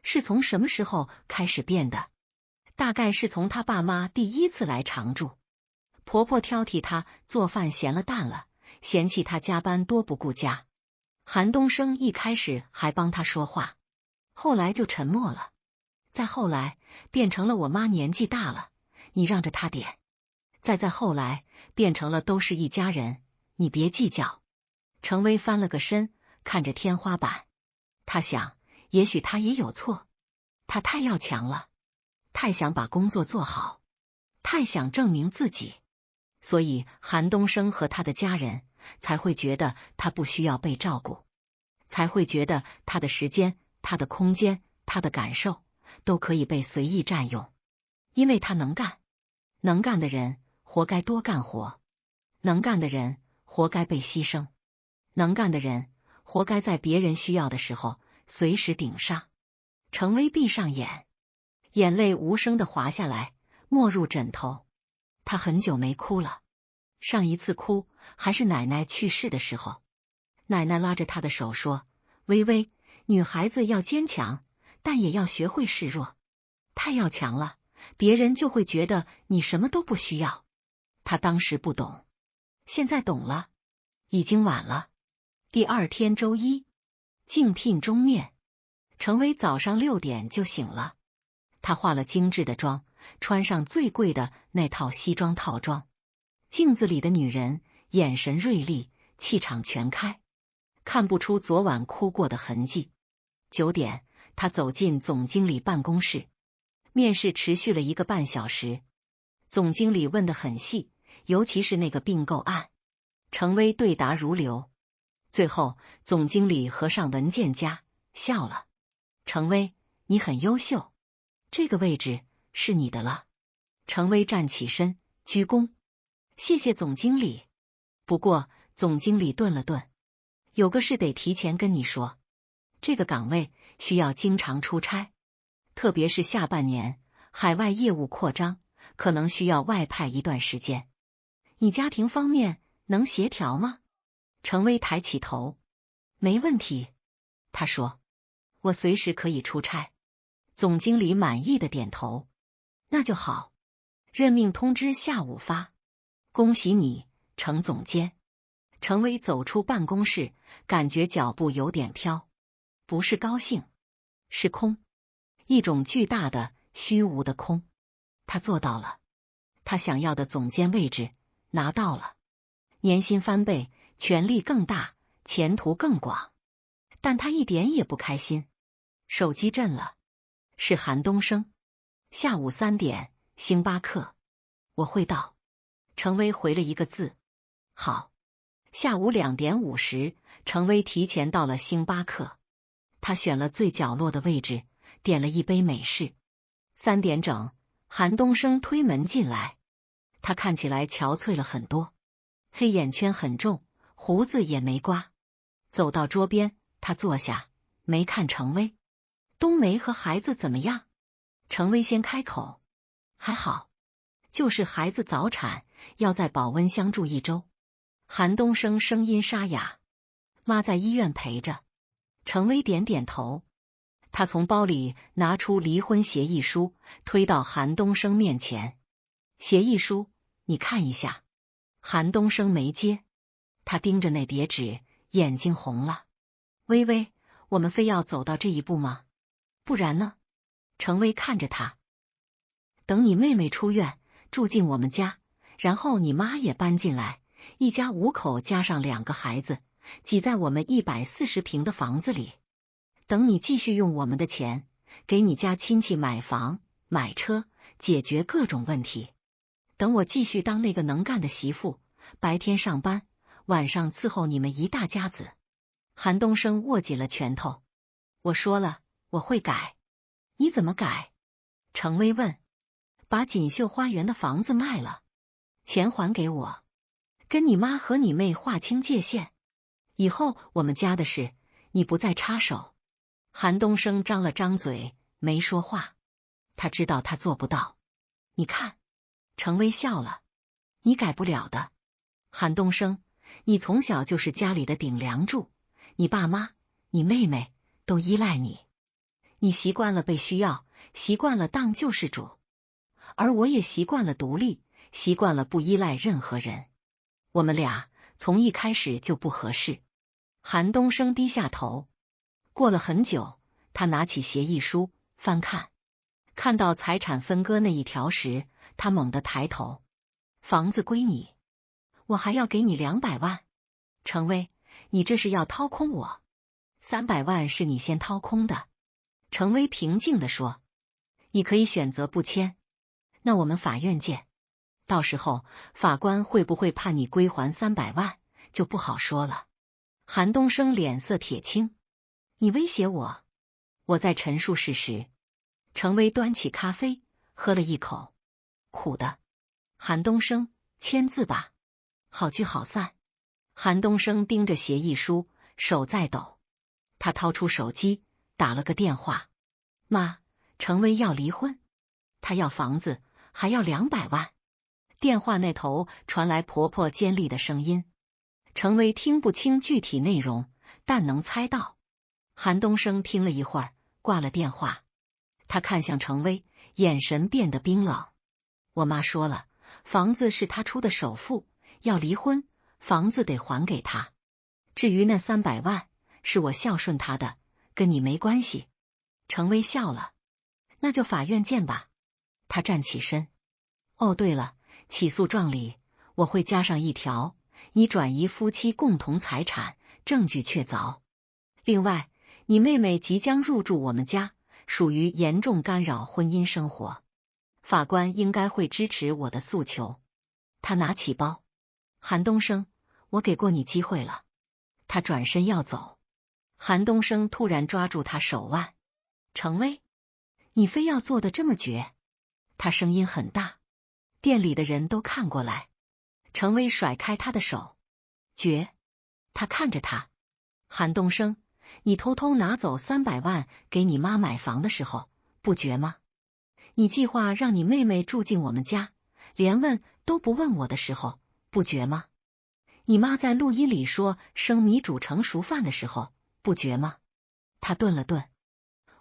是从什么时候开始变的？大概是从他爸妈第1次来常住。婆婆挑剔他做饭咸了淡了，嫌弃他加班多不顾家。韩东升一开始还帮他说话，后来就沉默了。再后来变成了我妈年纪大了，你让着她点。再后来变成了都是一家人，你别计较。程威翻了个身，看着天花板。他想，也许他也有错，他太要强了，太想把工作做好，太想证明自己，所以韩东升和他的家人才会觉得他不需要被照顾，才会觉得他的时间、他的空间、他的感受都可以被随意占用，因为他能干。能干的人活该多干活，能干的人活该被牺牲，能干的人活该在别人需要的时候随时顶上。程威闭上眼，眼泪无声的滑下来，没入枕头。他很久没哭了，上一次哭还是奶奶去世的时候。奶奶拉着他的手说，微微，女孩子要坚强，但也要学会示弱。太要强了，别人就会觉得你什么都不需要。他当时不懂，现在懂了，已经晚了。第2天周一，竞聘终面。程威早上6点就醒了，他化了精致的妆，穿上最贵的那套西装套装。镜子里的女人眼神锐利，气场全开，看不出昨晚哭过的痕迹。9点，他走进总经理办公室。面试持续了1个半小时，总经理问得很细，尤其是那个并购案。程威对答如流。最后，总经理合上文件夹，笑了。程威，你很优秀，这个位置是你的了。程威站起身，鞠躬。谢谢总经理。不过，总经理顿了顿，有个事得提前跟你说，这个岗位需要经常出差，特别是下半年，海外业务扩张，可能需要外派一段时间。你家庭方面能协调吗？程威抬起头，没问题。他说，我随时可以出差。总经理满意的点头，那就好。任命通知下午发。恭喜你，程总监。程威走出办公室，感觉脚步有点飘，不是高兴，是空，一种巨大的虚无的空。他做到了，他想要的总监位置拿到了，年薪翻倍，权力更大，前途更广，但他一点也不开心。手机震了，是韩东升。下午3点，星巴克，我会到。程威回了一个字，好。下午2点50，程威提前到了星巴克，他选了最角落的位置，点了一杯美式。3点整，韩东升推门进来，他看起来憔悴了很多，黑眼圈很重，胡子也没刮。走到桌边，他坐下，没看程威。冬梅和孩子怎么样？程威先开口，还好，就是孩子早产，要在保温箱住1周。韩东升声音沙哑，妈在医院陪着。程威点点头，他从包里拿出离婚协议书，推到韩东升面前。协议书，你看一下。韩东升没接，他盯着那叠纸，眼睛红了。微微，我们非要走到这一步吗？不然呢？程威看着他，等你妹妹出院，住进我们家，然后你妈也搬进来，一家5口加上2个孩子，挤在我们140平的房子里。等你继续用我们的钱，给你家亲戚买房、买车，解决各种问题。等我继续当那个能干的媳妇，白天上班，晚上伺候你们一大家子。韩东升握紧了拳头。我说了，我会改。你怎么改？程威问。把锦绣花园的房子卖了，钱还给我。跟你妈和你妹划清界限，以后我们家的事，你不再插手。韩东升张了张嘴，没说话。他知道他做不到。你看，程威笑了，你改不了的。韩东升，你从小就是家里的顶梁柱，你爸妈、你妹妹都依赖你，你习惯了被需要，习惯了当救世主，而我也习惯了独立，习惯了不依赖任何人。我们俩从一开始就不合适。韩东升低下头，过了很久，他拿起协议书翻看，看到财产分割那一条时，他猛地抬头。房子归你，我还要给你200万。程威，你这是要掏空我？300万是你先掏空的。程威平静地说，你可以选择不签，那我们法院见。到时候法官会不会判你归还300万，就不好说了。韩东升脸色铁青，你威胁我？我在陈述事实。程威端起咖啡，喝了一口，苦的。韩东升，签字吧，好聚好散。韩东升盯着协议书，手在抖。他掏出手机，打了个电话。妈，程威要离婚，他要房子，还要200万。电话那头传来婆婆尖利的声音。程威听不清具体内容，但能猜到。韩东升听了一会儿，挂了电话。他看向程威，眼神变得冰冷。我妈说了，房子是她出的首付，要离婚，房子得还给她。至于那300万，是我孝顺她的，跟你没关系。程威笑了，那就法院见吧。他站起身。哦，对了，起诉状里我会加上一条，你转移夫妻共同财产，证据确凿。另外，你妹妹即将入住我们家，属于严重干扰婚姻生活。法官应该会支持我的诉求。他拿起包。韩东升，我给过你机会了。他转身要走。韩东升突然抓住他手腕。程威，你非要做的这么绝？他声音很大，店里的人都看过来。程威甩开他的手。绝？他看着他。韩东升，你偷偷拿走300万给你妈买房的时候，不绝吗？你计划让你妹妹住进我们家，连问都不问我的时候，不绝吗？你妈在录音里说生米煮成熟饭的时候，不绝吗？他顿了顿，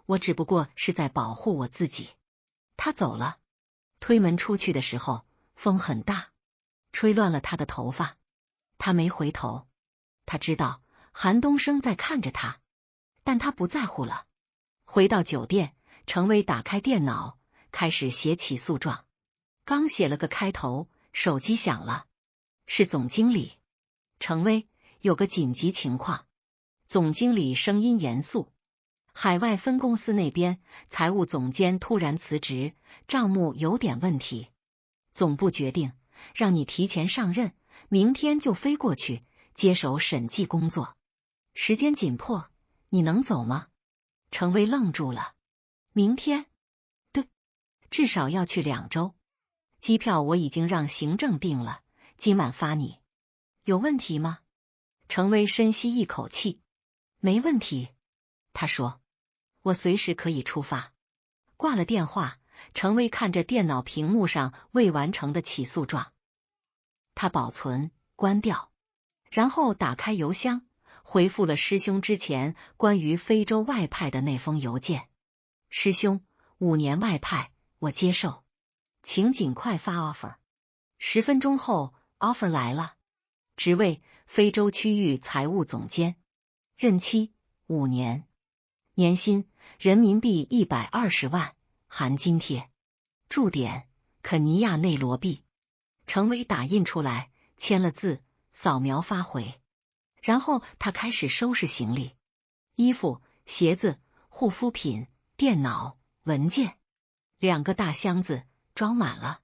我只不过是在保护我自己。他走了，推门出去的时候，风很大，吹乱了他的头发。他没回头，他知道韩东升在看着他，但他不在乎了。回到酒店，程薇打开电脑，开始写起诉状。刚写了个开头，手机响了，是总经理。程薇，有个紧急情况。总经理声音严肃，海外分公司那边财务总监突然辞职，账目有点问题，总部决定让你提前上任，明天就飞过去接手审计工作。时间紧迫，你能走吗？程薇愣住了。明天？对，至少要去2周。机票我已经让行政订了，今晚发你。有问题吗？程薇深吸一口气。没问题，他说，我随时可以出发。挂了电话，程薇看着电脑屏幕上未完成的起诉状，他保存、关掉，然后打开邮箱，回复了师兄之前关于非洲外派的那封邮件。师兄，5年外派，我接受，请尽快发 offer。10分钟后 offer 来了，职位非洲区域财务总监，任期5年，年薪人民币120万，含津贴。驻点肯尼亚内罗毕。程薇打印出来，签了字，扫描发回。然后他开始收拾行李，衣服、鞋子、护肤品、电脑、文件，2个大箱子装满了。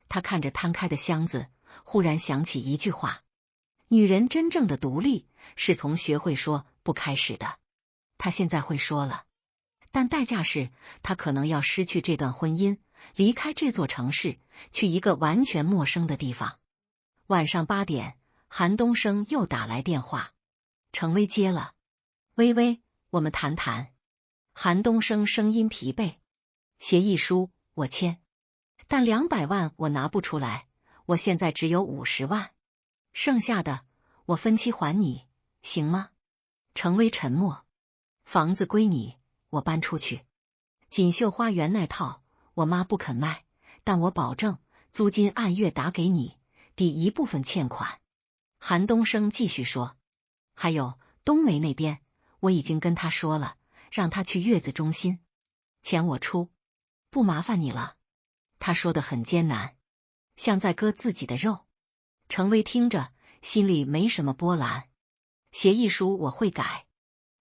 他看着摊开的箱子，忽然想起一句话：女人真正的独立是从学会说不开始的。他现在会说了，但代价是他可能要失去这段婚姻，离开这座城市，去一个完全陌生的地方。晚上8点，韩东升又打来电话，程薇接了。微微，我们谈谈。韩东升声音疲惫。协议书我签，但200万我拿不出来，我现在只有50万，剩下的我分期还你，行吗？程薇沉默。房子归你，我搬出去。锦绣花园那套我妈不肯卖，但我保证租金按月打给你，抵一部分欠款。韩东升继续说，还有冬梅那边，我已经跟他说了，让他去月子中心，钱我出，不麻烦你了。他说得很艰难，像在割自己的肉。程薇听着，心里没什么波澜。协议书我会改，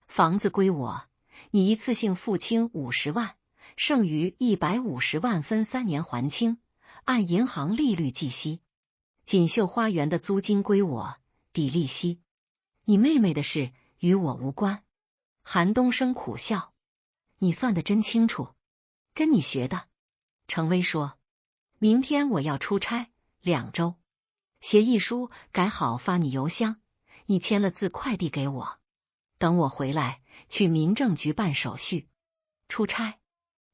房子归我，你一次性付清50万，剩余150万分3年还清，按银行利率计息。锦绣花园的租金归我，抵利息。你妹妹的事与我无关。韩东升苦笑，你算得真清楚，跟你学的。程薇说，明天我要出差2周，协议书改好发你邮箱，你签了字快递给我，等我回来去民政局办手续。出差？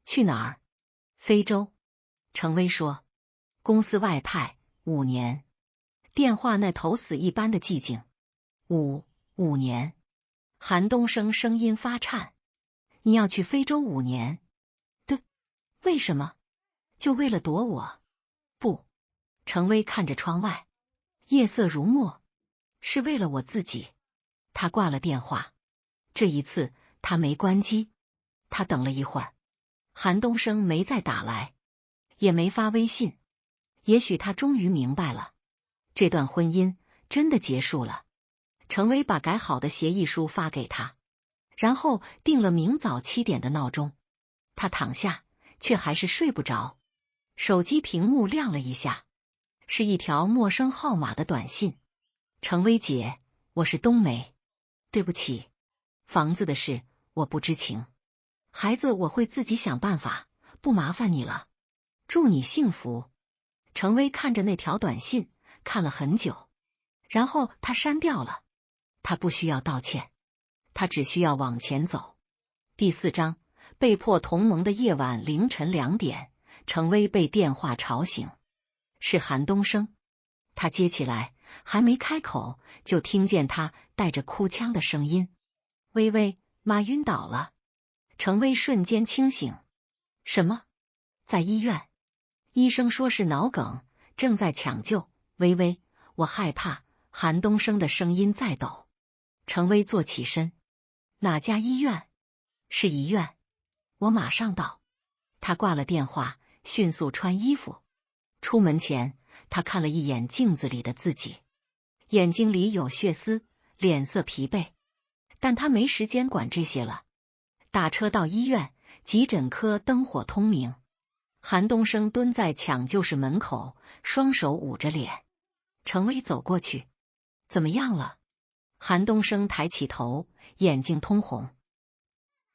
去哪儿？非洲。程薇说，公司外派5年。电话那头死一般的寂静。5年。韩东升声音发颤，你要去非洲5年？对，为什么？就为了躲我？不。程薇看着窗外，夜色如墨，是为了我自己。他挂了电话，这一次他没关机。他等了一会儿，韩东升没再打来，也没发微信。也许他终于明白了，这段婚姻真的结束了。程薇把改好的协议书发给他，然后定了明早7点的闹钟。他躺下，却还是睡不着。手机屏幕亮了一下，是一条陌生号码的短信。程薇姐，我是冬梅，对不起，房子的事我不知情，孩子我会自己想办法，不麻烦你了，祝你幸福。程薇看着那条短信，看了很久，然后他删掉了。他不需要道歉，他只需要往前走。第4章，被迫同盟的夜晚，凌晨2点，程薇被电话吵醒，是韩东升。他接起来，还没开口，就听见他带着哭腔的声音：“微微，妈晕倒了。”程薇瞬间清醒。什么？在医院？医生说是脑梗，正在抢救。微微，我害怕。韩东升的声音在抖。程薇坐起身。哪家医院？是医院。我马上到。他挂了电话，迅速穿衣服。出门前，他看了一眼镜子里的自己，眼睛里有血丝，脸色疲惫。但他没时间管这些了。打车到医院，急诊科灯火通明。韩东升蹲在抢救室门口，双手捂着脸。程薇走过去。怎么样了？韩东升抬起头，眼睛通红。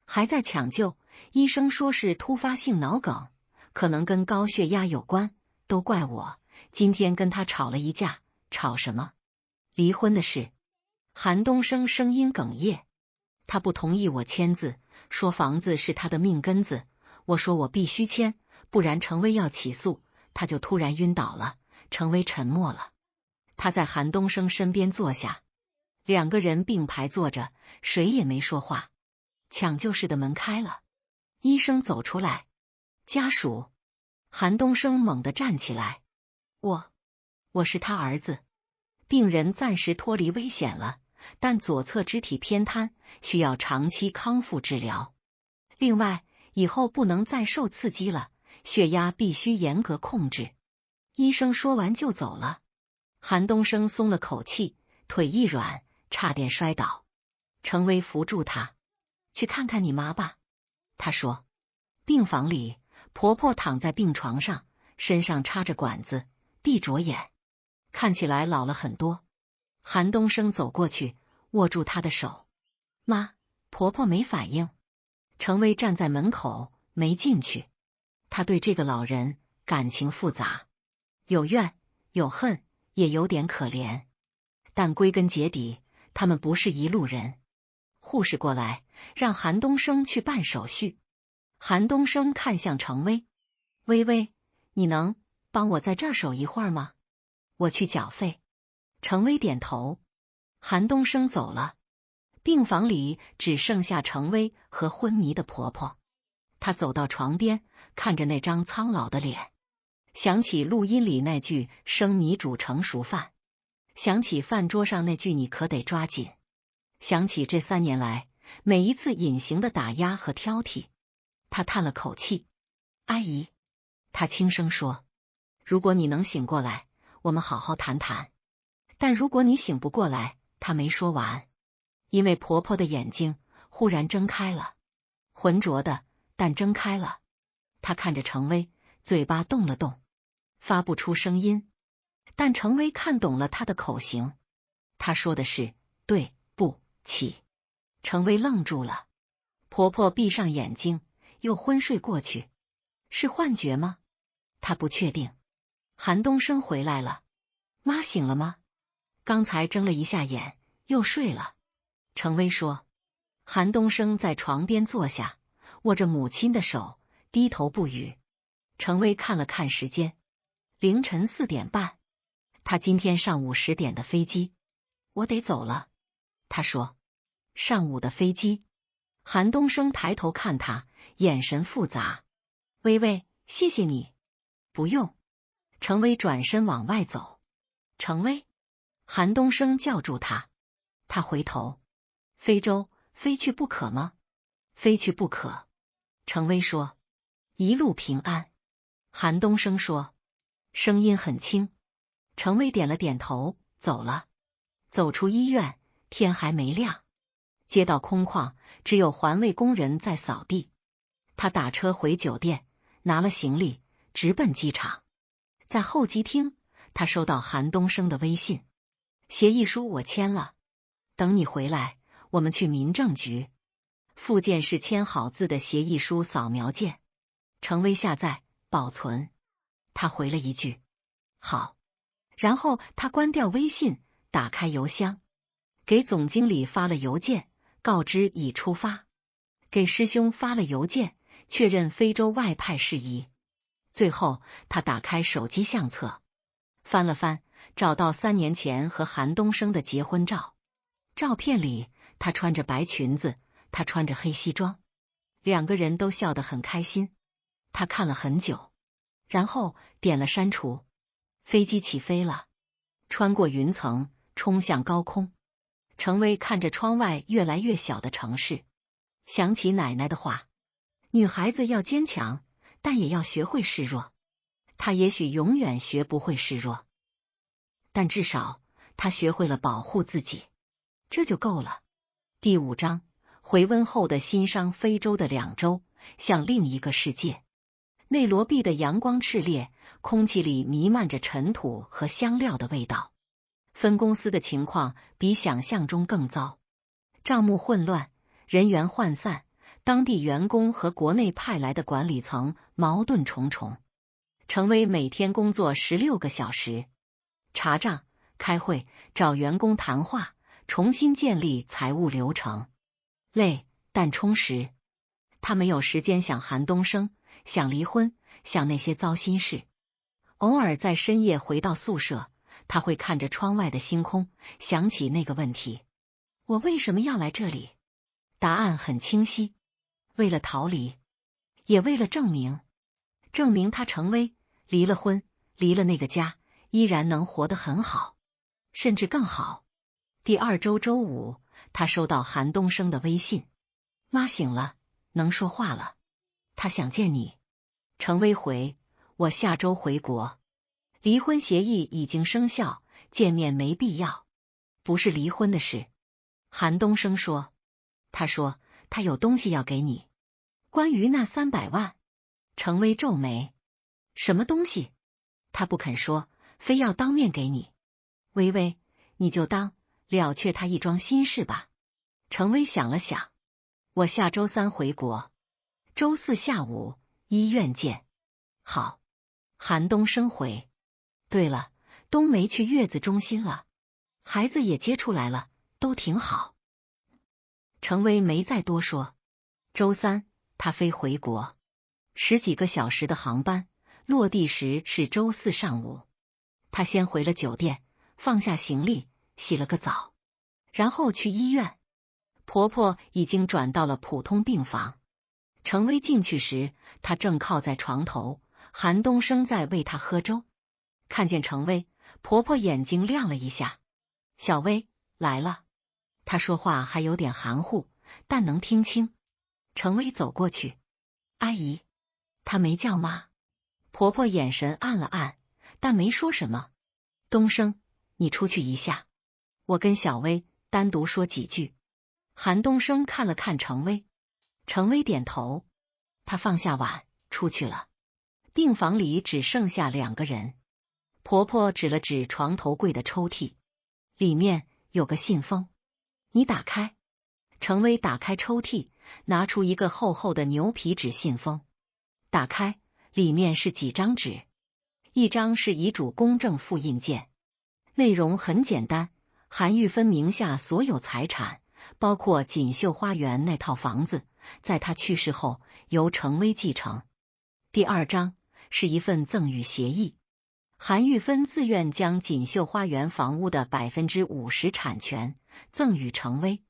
还在抢救，医生说是突发性脑梗，可能跟高血压有关，都怪我，今天跟他吵了一架。吵什么？离婚的事。韩东升声音哽咽。他不同意我签字，说房子是他的命根子，我说我必须签，不然程薇要起诉，他就突然晕倒了。程薇沉默了。他在韩东升身边坐下，两个人并排坐着，谁也没说话。抢救室的门开了，医生走出来。家属。韩东升猛地站起来。我是他儿子。病人暂时脱离危险了，但左侧肢体偏瘫，需要长期康复治疗。另外，以后不能再受刺激了，血压必须严格控制。医生说完就走了。韩东升松了口气，腿一软，差点摔倒。程薇扶住他。去看看你妈吧。他说。病房里，婆婆躺在病床上，身上插着管子，闭着眼，看起来老了很多。韩东升走过去，握住她的手。妈。婆婆没反应。程薇站在门口，没进去。她对这个老人感情复杂，有怨有恨，也有点可怜，但归根结底，他们不是一路人。护士过来，让韩东升去办手续。韩东升看向程薇。薇薇，你能帮我在这儿守一会儿吗？我去缴费。程薇点头。韩东升走了。病房里只剩下程薇和昏迷的婆婆。他走到床边，看着那张苍老的脸，想起录音里那句生米煮成熟饭，想起饭桌上那句你可得抓紧，想起这3年来每一次隐形的打压和挑剔。他叹了口气。阿姨，他轻声说，如果你能醒过来，我们好好谈谈。但如果你醒不过来，他没说完，因为婆婆的眼睛忽然睁开了，浑浊的，但睁开了。她看着程薇，嘴巴动了动，发不出声音，但程薇看懂了她的口型。她说的是对不起。程薇愣住了。婆婆闭上眼睛，又昏睡过去。是幻觉吗？她不确定。韩东升回来了。妈醒了吗？刚才睁了一下眼，又睡了。程薇说。韩东升在床边坐下，握着母亲的手，低头不语。程薇看了看时间，凌晨4点半。他今天上午10点的飞机。我得走了。他说。上午的飞机。韩东升抬头看他，眼神复杂。薇薇，谢谢你。不用。程薇转身往外走。程薇。韩东升叫住他。他回头。非洲，非去不可吗？非去不可。程薇说。一路平安。韩东升说。声音很轻。程薇点了点头，走了。走出医院，天还没亮。街道空旷，只有环卫工人在扫地。他打车回酒店，拿了行李，直奔机场。在候机厅，他收到韩东升的微信。协议书我签了，等你回来，我们去民政局。附件是签好字的协议书扫描件。程薇下载保存。他回了一句好，然后他关掉微信，打开邮箱，给总经理发了邮件，告知已出发，给师兄发了邮件，确认非洲外派事宜。最后他打开手机相册，翻了翻，找到3年前和韩东升的结婚照。照片里，她穿着白裙子，他穿着黑西装，两个人都笑得很开心。他看了很久，然后点了删除。飞机起飞了，穿过云层，冲向高空。程薇看着窗外越来越小的城市，想起奶奶的话：女孩子要坚强，但也要学会示弱。她也许永远学不会示弱，但至少她学会了保护自己，这就够了。第5章，回温后的新伤。非洲的2周像另一个世界。内罗毕的阳光炽烈，空气里弥漫着尘土和香料的味道。分公司的情况比想象中更糟，账目混乱，人员涣散，当地员工和国内派来的管理层矛盾重重。程薇每天工作16个小时，查账、开会、找员工谈话，重新建立财务流程。累但充实。他没有时间想韩东升，想离婚，想那些糟心事。偶尔在深夜回到宿舍，他会看着窗外的星空，想起那个问题：我为什么要来这里？答案很清晰，为了逃离，也为了证明他程薇离了婚，离了那个家，依然能活得很好，甚至更好。第2周周五，他收到韩东升的微信：妈醒了，能说话了，他想见你。程薇回：我下周回国，离婚协议已经生效，见面没必要。不是离婚的事。韩东升说：他说他有东西要给你。关于那300万。程薇皱眉：什么东西？他不肯说，非要当面给你。薇薇，你就当了却他一桩心事吧。程薇想了想：我下周3回国，周4下午医院见。好。韩东升回：对了，冬梅去月子中心了，孩子也接出来了，都挺好。程薇没再多说。周3，他飞回国，10几个小时的航班，落地时是周4上午。他先回了酒店，放下行李，洗了个澡，然后去医院。婆婆已经转到了普通病房。程薇进去时，她正靠在床头，韩东升在喂她喝粥。看见程薇，婆婆眼睛亮了一下：小薇来了。她说话还有点含糊，但能听清。程薇走过去：阿姨。她没叫妈。婆婆眼神暗了暗，但没说什么。东升，你出去一下，我跟小薇单独说几句。韩东升看了看程薇，程薇点头。他放下碗出去了。病房里只剩下2个人。婆婆指了指床头柜的抽屉，里面有个信封，你打开。程薇打开抽屉，拿出一个厚厚的牛皮纸信封，打开，里面是几张纸，一张是遗嘱公证复印件，内容很简单：韩玉芬名下所有财产，包括锦绣花园那套房子，在他去世后由程薇继承。第2章是一份赠与协议，韩玉芬自愿将锦绣花园房屋的50%产权赠与程薇，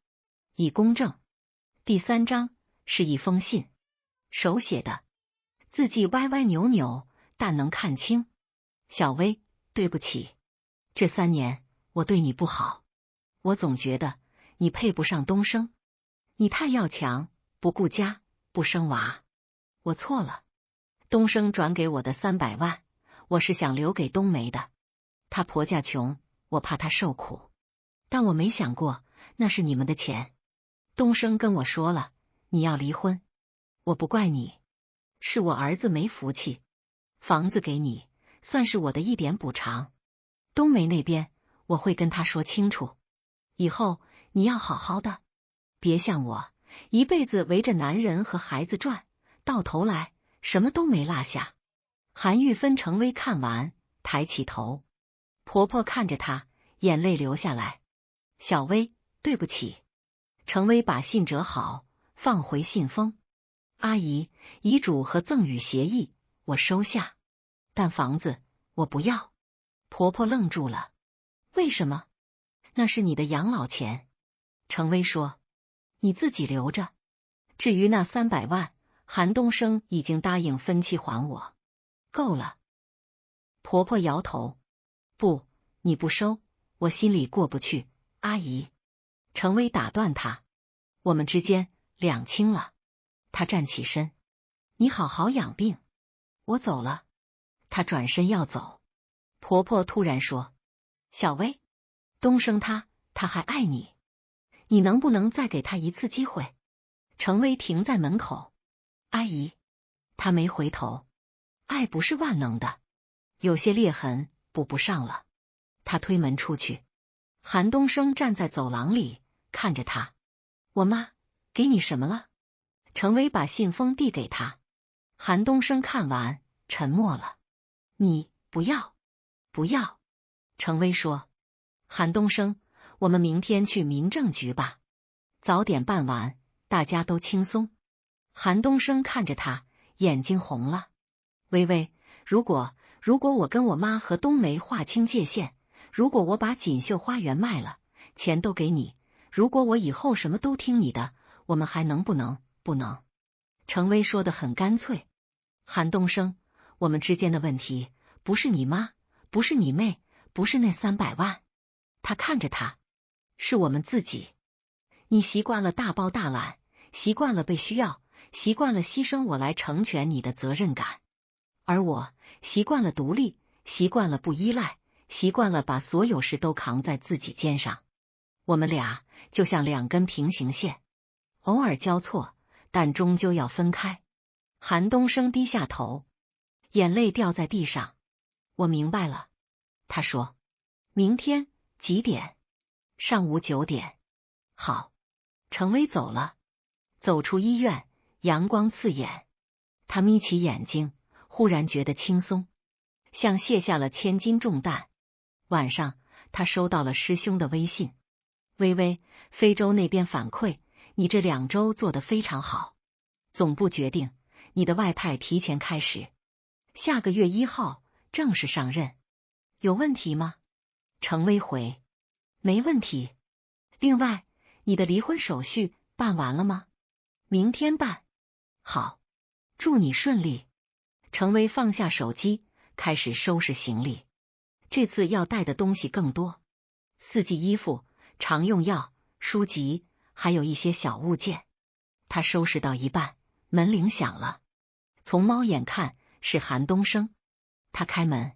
以公证。第3章是一封信，手写的，字迹歪歪扭扭，但能看清。小薇，对不起，这3年我对你不好，我总觉得你配不上东升，你太要强，不顾家，不生娃，我错了。东升转给我的300万，我是想留给冬梅的。她婆家穷，我怕她受苦，但我没想过那是你们的钱。东升跟我说了，你要离婚，我不怪你，是我儿子没福气。房子给你，算是我的一点补偿。冬梅那边我会跟他说清楚，以后你要好好的，别像我，一辈子围着男人和孩子转，到头来什么都没落下。韩玉芬、程薇看完，抬起头，婆婆看着她，眼泪流下来。小薇，对不起。程薇把信折好，放回信封。阿姨，遗嘱和赠与协议我收下，但房子我不要。婆婆愣住了。为什么？那是你的养老钱。程薇说，你自己留着。至于那300万，韩东升已经答应分期还我。够了。婆婆摇头，不，你不收，我心里过不去。阿姨。程薇打断她，我们之间两清了。她站起身，你好好养病，我走了。她转身要走，婆婆突然说，小薇，东升他还爱你，你能不能再给他一次机会？程薇停在门口，阿姨。她没回头，爱不是万能的，有些裂痕补不上了。她推门出去，韩东升站在走廊里看着他，我妈给你什么了？程薇把信封递给他，韩东升看完沉默了。你不要。不要。程薇说，韩东升，我们明天去民政局吧，早点办完，大家都轻松。韩东升看着他，眼睛红了。薇薇，如果我跟我妈和冬梅划清界限，如果我把锦绣花园卖了，钱都给你，如果我以后什么都听你的，我们还能不能？不能。程薇说得很干脆。韩东升，我们之间的问题不是你妈，不是你妹，不是那300万。他看着他，是我们自己。你习惯了大包大揽，习惯了被需要，习惯了牺牲我来成全你的责任感，而我习惯了独立，习惯了不依赖，习惯了把所有事都扛在自己肩上。我们俩就像2根平行线，偶尔交错，但终究要分开。韩东升低下头，眼泪掉在地上。我明白了。他说，明天几点？上午9点。好。程薇走了，走出医院，阳光刺眼。他眯起眼睛，忽然觉得轻松，像卸下了千斤重担。晚上，他收到了师兄的微信，微微，非洲那边反馈，你这2周做得非常好，总部决定你的外派提前开始，下个月1号正式上任。有问题吗？程薇回，没问题。另外，你的离婚手续办完了吗？明天办。好，祝你顺利。程薇放下手机，开始收拾行李。这次要带的东西更多，4季衣服、常用药、书籍，还有一些小物件。他收拾到一半，门铃响了。从猫眼看是韩东升。他开门，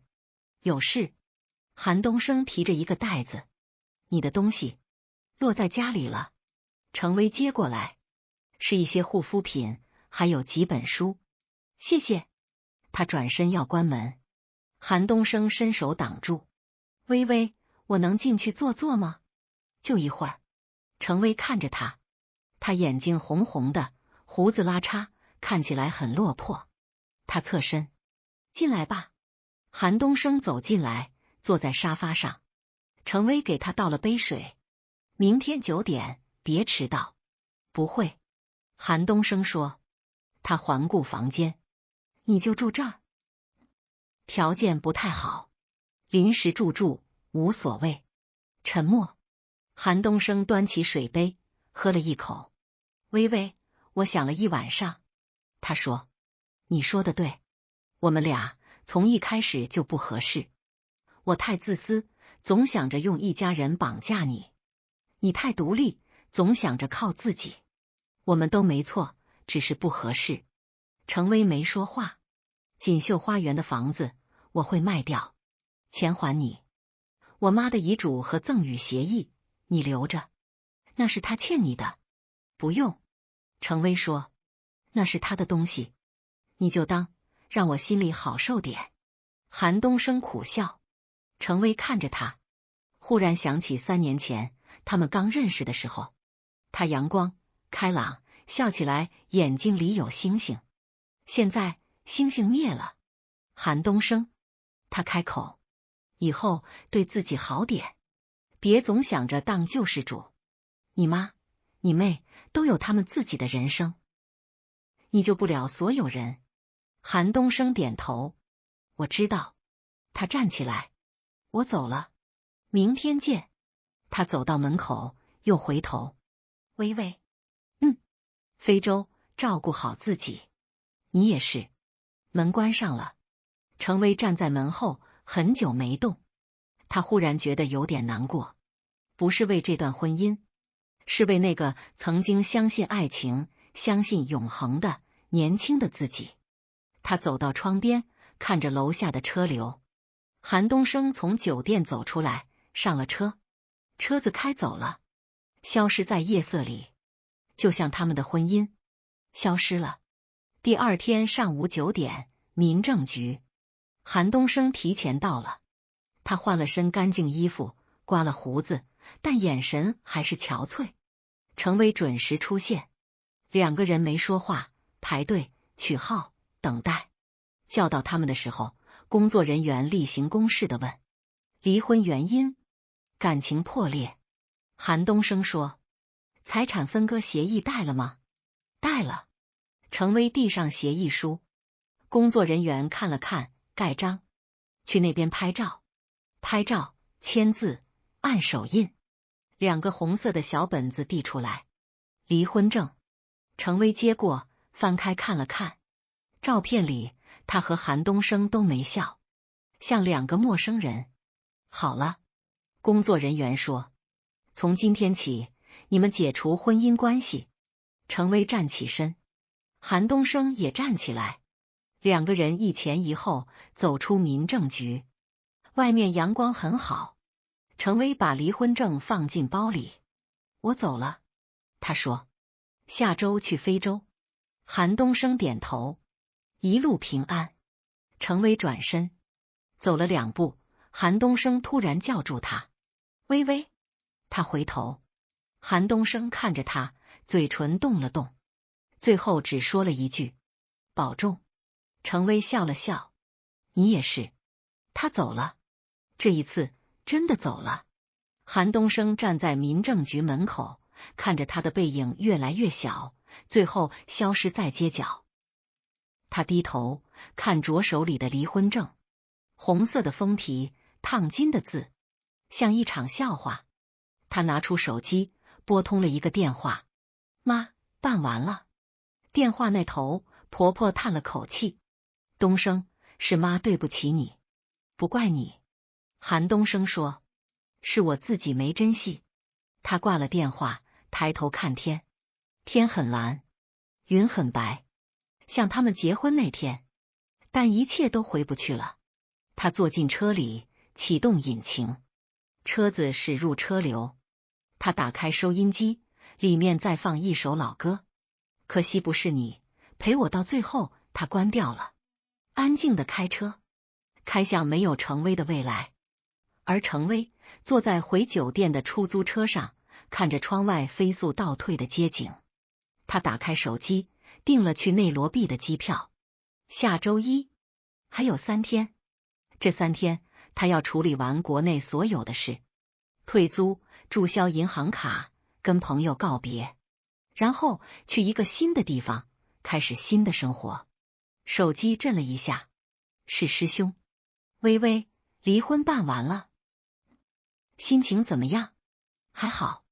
有事。韩东升提着一个袋子，你的东西落在家里了。程薇接过来，是一些护肤品，还有几本书。谢谢。他转身要关门，韩东升伸手挡住。薇薇，我能进去坐坐吗？就一会儿。程薇看着他，他眼睛红红的，胡子拉碴，看起来很落魄。他侧身，进来吧。韩东升走进来，坐在沙发上。程薇给他倒了杯水。明天9点，别迟到。不会。韩东升说。他环顾房间，你就住这儿？条件不太好，临时住无所谓。沉默。韩东升端起水杯，喝了一口。薇薇，我想了一晚上。他说，你说的对，我们俩从一开始就不合适。我太自私，总想着用一家人绑架你。你太独立，总想着靠自己。我们都没错，只是不合适。程薇没说话。锦绣花园的房子我会卖掉，钱还你。我妈的遗嘱和赠与协议你留着，那是她欠你的。不用。程薇说，那是她的东西，你就当，让我心里好受点。韩东升苦笑。程薇看着他，忽然想起3年前他们刚认识的时候，他阳光开朗，笑起来眼睛里有星星。现在星星灭了。韩东升。他开口，以后对自己好点，别总想着当救世主。你妈你妹都有他们自己的人生，你救不了所有人。韩东升点头。我知道。他站起来，我走了，明天见。他走到门口，又回头，微微，非洲，照顾好自己，你也是。门关上了，程薇站在门后，很久没动。他忽然觉得有点难过，不是为这段婚姻，是为那个曾经相信爱情、相信永恒的年轻的自己。他走到窗边，看着楼下的车流。韩东升从酒店走出来，上了车，车子开走了，消失在夜色里，就像他们的婚姻消失了。第二天上午9点，民政局，韩东升提前到了。他换了身干净衣服，刮了胡子，但眼神还是憔悴。程薇准时出现，两个人没说话，排队取号等待。叫到他们的时候，工作人员例行公事的问离婚原因，感情破裂。韩东升说，财产分割协议带了吗？带了。程薇递上协议书，工作人员看了看，盖章，去那边拍照。拍照，签字，按手印。2个红色的小本子递出来，离婚证。程薇接过，翻开看了看，照片里他和韩东升都没笑，像2个陌生人。好了，工作人员说，从今天起，你们解除婚姻关系。程薇站起身，韩东升也站起来，2个人一前一后走出民政局。外面阳光很好，程薇把离婚证放进包里。我走了，他说，下周去非洲。韩东升点头，一路平安。程薇转身走了2步，韩东升突然叫住他，微微。他回头，韩东升看着他，嘴唇动了动，最后只说了一句，保重。程薇笑了笑，你也是。他走了，这一次真的走了。韩东升站在民政局门口，看着他的背影越来越小，最后消失在街角。他低头看着手里的离婚证，红色的封皮，烫金的字，像一场笑话。他拿出手机，拨通了一个电话，妈，办完了。电话那头，婆婆叹了口气，东升，是妈对不起你，不怪你。韩东升说，是我自己没珍惜。他挂了电话，抬头看天，天很蓝，云很白，像他们结婚那天，但一切都回不去了。他坐进车里，启动引擎，车子驶入车流。他打开收音机，里面在放一首老歌，可惜不是你陪我到最后。他关掉了，安静的开车，开向没有程薇的未来。而程薇坐在回酒店的出租车上，看着窗外飞速倒退的街景。他打开手机，订了去内罗毕的机票，下周1，还有3天。这3天，他要处理完国内所有的事，退租、注销银行卡，跟朋友告别，然后去一个新的地方，开始新的生活。手机震了一下，是师兄。微微，离婚办完了，心情怎么样？还好。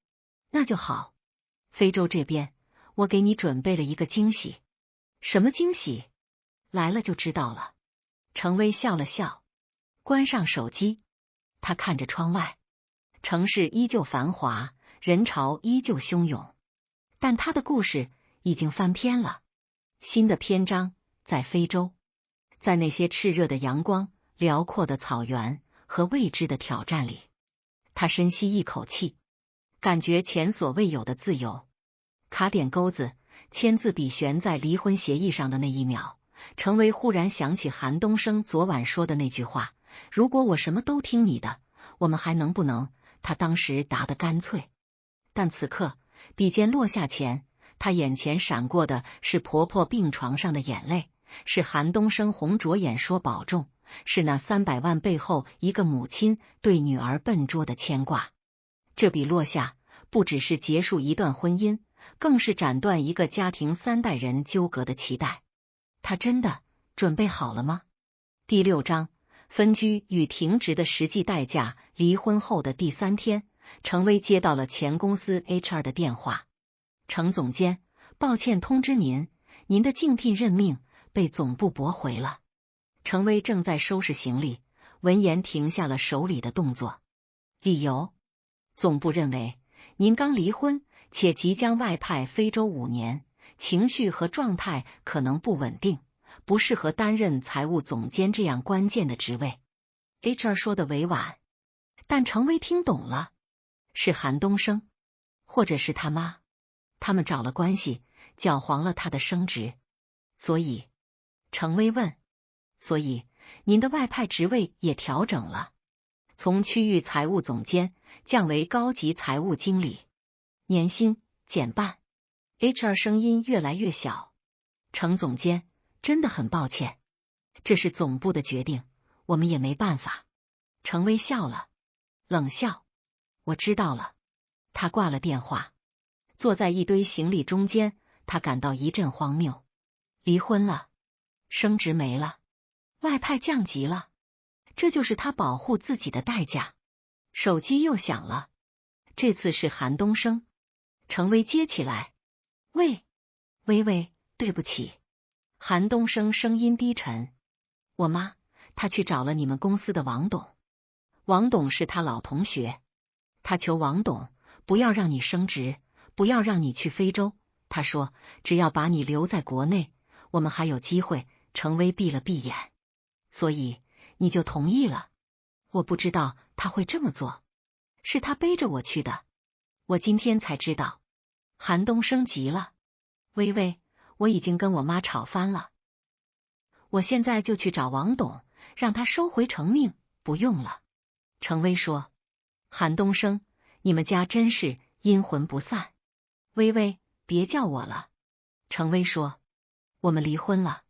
那就好。非洲这边，我给你准备了一个惊喜。什么惊喜？来了就知道了。程薇笑了笑，关上手机。他看着窗外，城市依旧繁华，人潮依旧汹涌，但他的故事已经翻篇了。新的篇章在非洲，在那些炽热的阳光、辽阔的草原和未知的挑战里，他深吸一口气，感觉前所未有的自由。卡点钩子，签字笔悬在离婚协议上的那一秒，程薇忽然想起韩东升昨晚说的那句话，如果我什么都听你的，我们还能不能？他当时答得干脆，但此刻笔尖落下前，他眼前闪过的是婆婆病床上的眼泪，是韩东升红着眼说保重，是那300万背后一个母亲对女儿笨拙的牵挂。这笔落下，不只是结束一段婚姻，更是斩断一个家庭3代人纠葛的脐带。他真的准备好了吗？第6章，分居与停职的实际代价。离婚后的第3天，程薇接到了前公司 HR 的电话。程总监，抱歉通知您，您的竞聘任命被总部驳回了。程薇正在收拾行李，闻言停下了手里的动作。理由？总部认为您刚离婚，且即将外派非洲5年，情绪和状态可能不稳定，不适合担任财务总监这样关键的职位。HR 说的委婉，但程薇听懂了，是韩东升，或者是他妈，他们找了关系，搅黄了他的升职。所以，程薇问，所以您的外派职位也调整了，从区域财务总监降为高级财务经理，年薪减半。HR 声音越来越小，程总监，真的很抱歉，这是总部的决定，我们也没办法。程薇笑了，冷笑，我知道了。他挂了电话，坐在一堆行李中间，他感到一阵荒谬。离婚了，升职没了，外派降级了，这就是他保护自己的代价。手机又响了，这次是韩东升。程薇接起来，喂，喂，对不起。韩东升声音低沉，我妈，她去找了你们公司的王董。王董是他老同学，他求王董不要让你升职，不要让你去非洲，他说只要把你留在国内，我们还有机会。程薇闭了闭眼，所以你就同意了？我不知道他会这么做，是他背着我去的，我今天才知道。韩东升急了，薇，我已经跟我妈吵翻了，我现在就去找王董，让他收回成命。不用了。程薇说，韩东升，你们家真是阴魂不散。薇，别叫我了。程薇说，我们离婚了，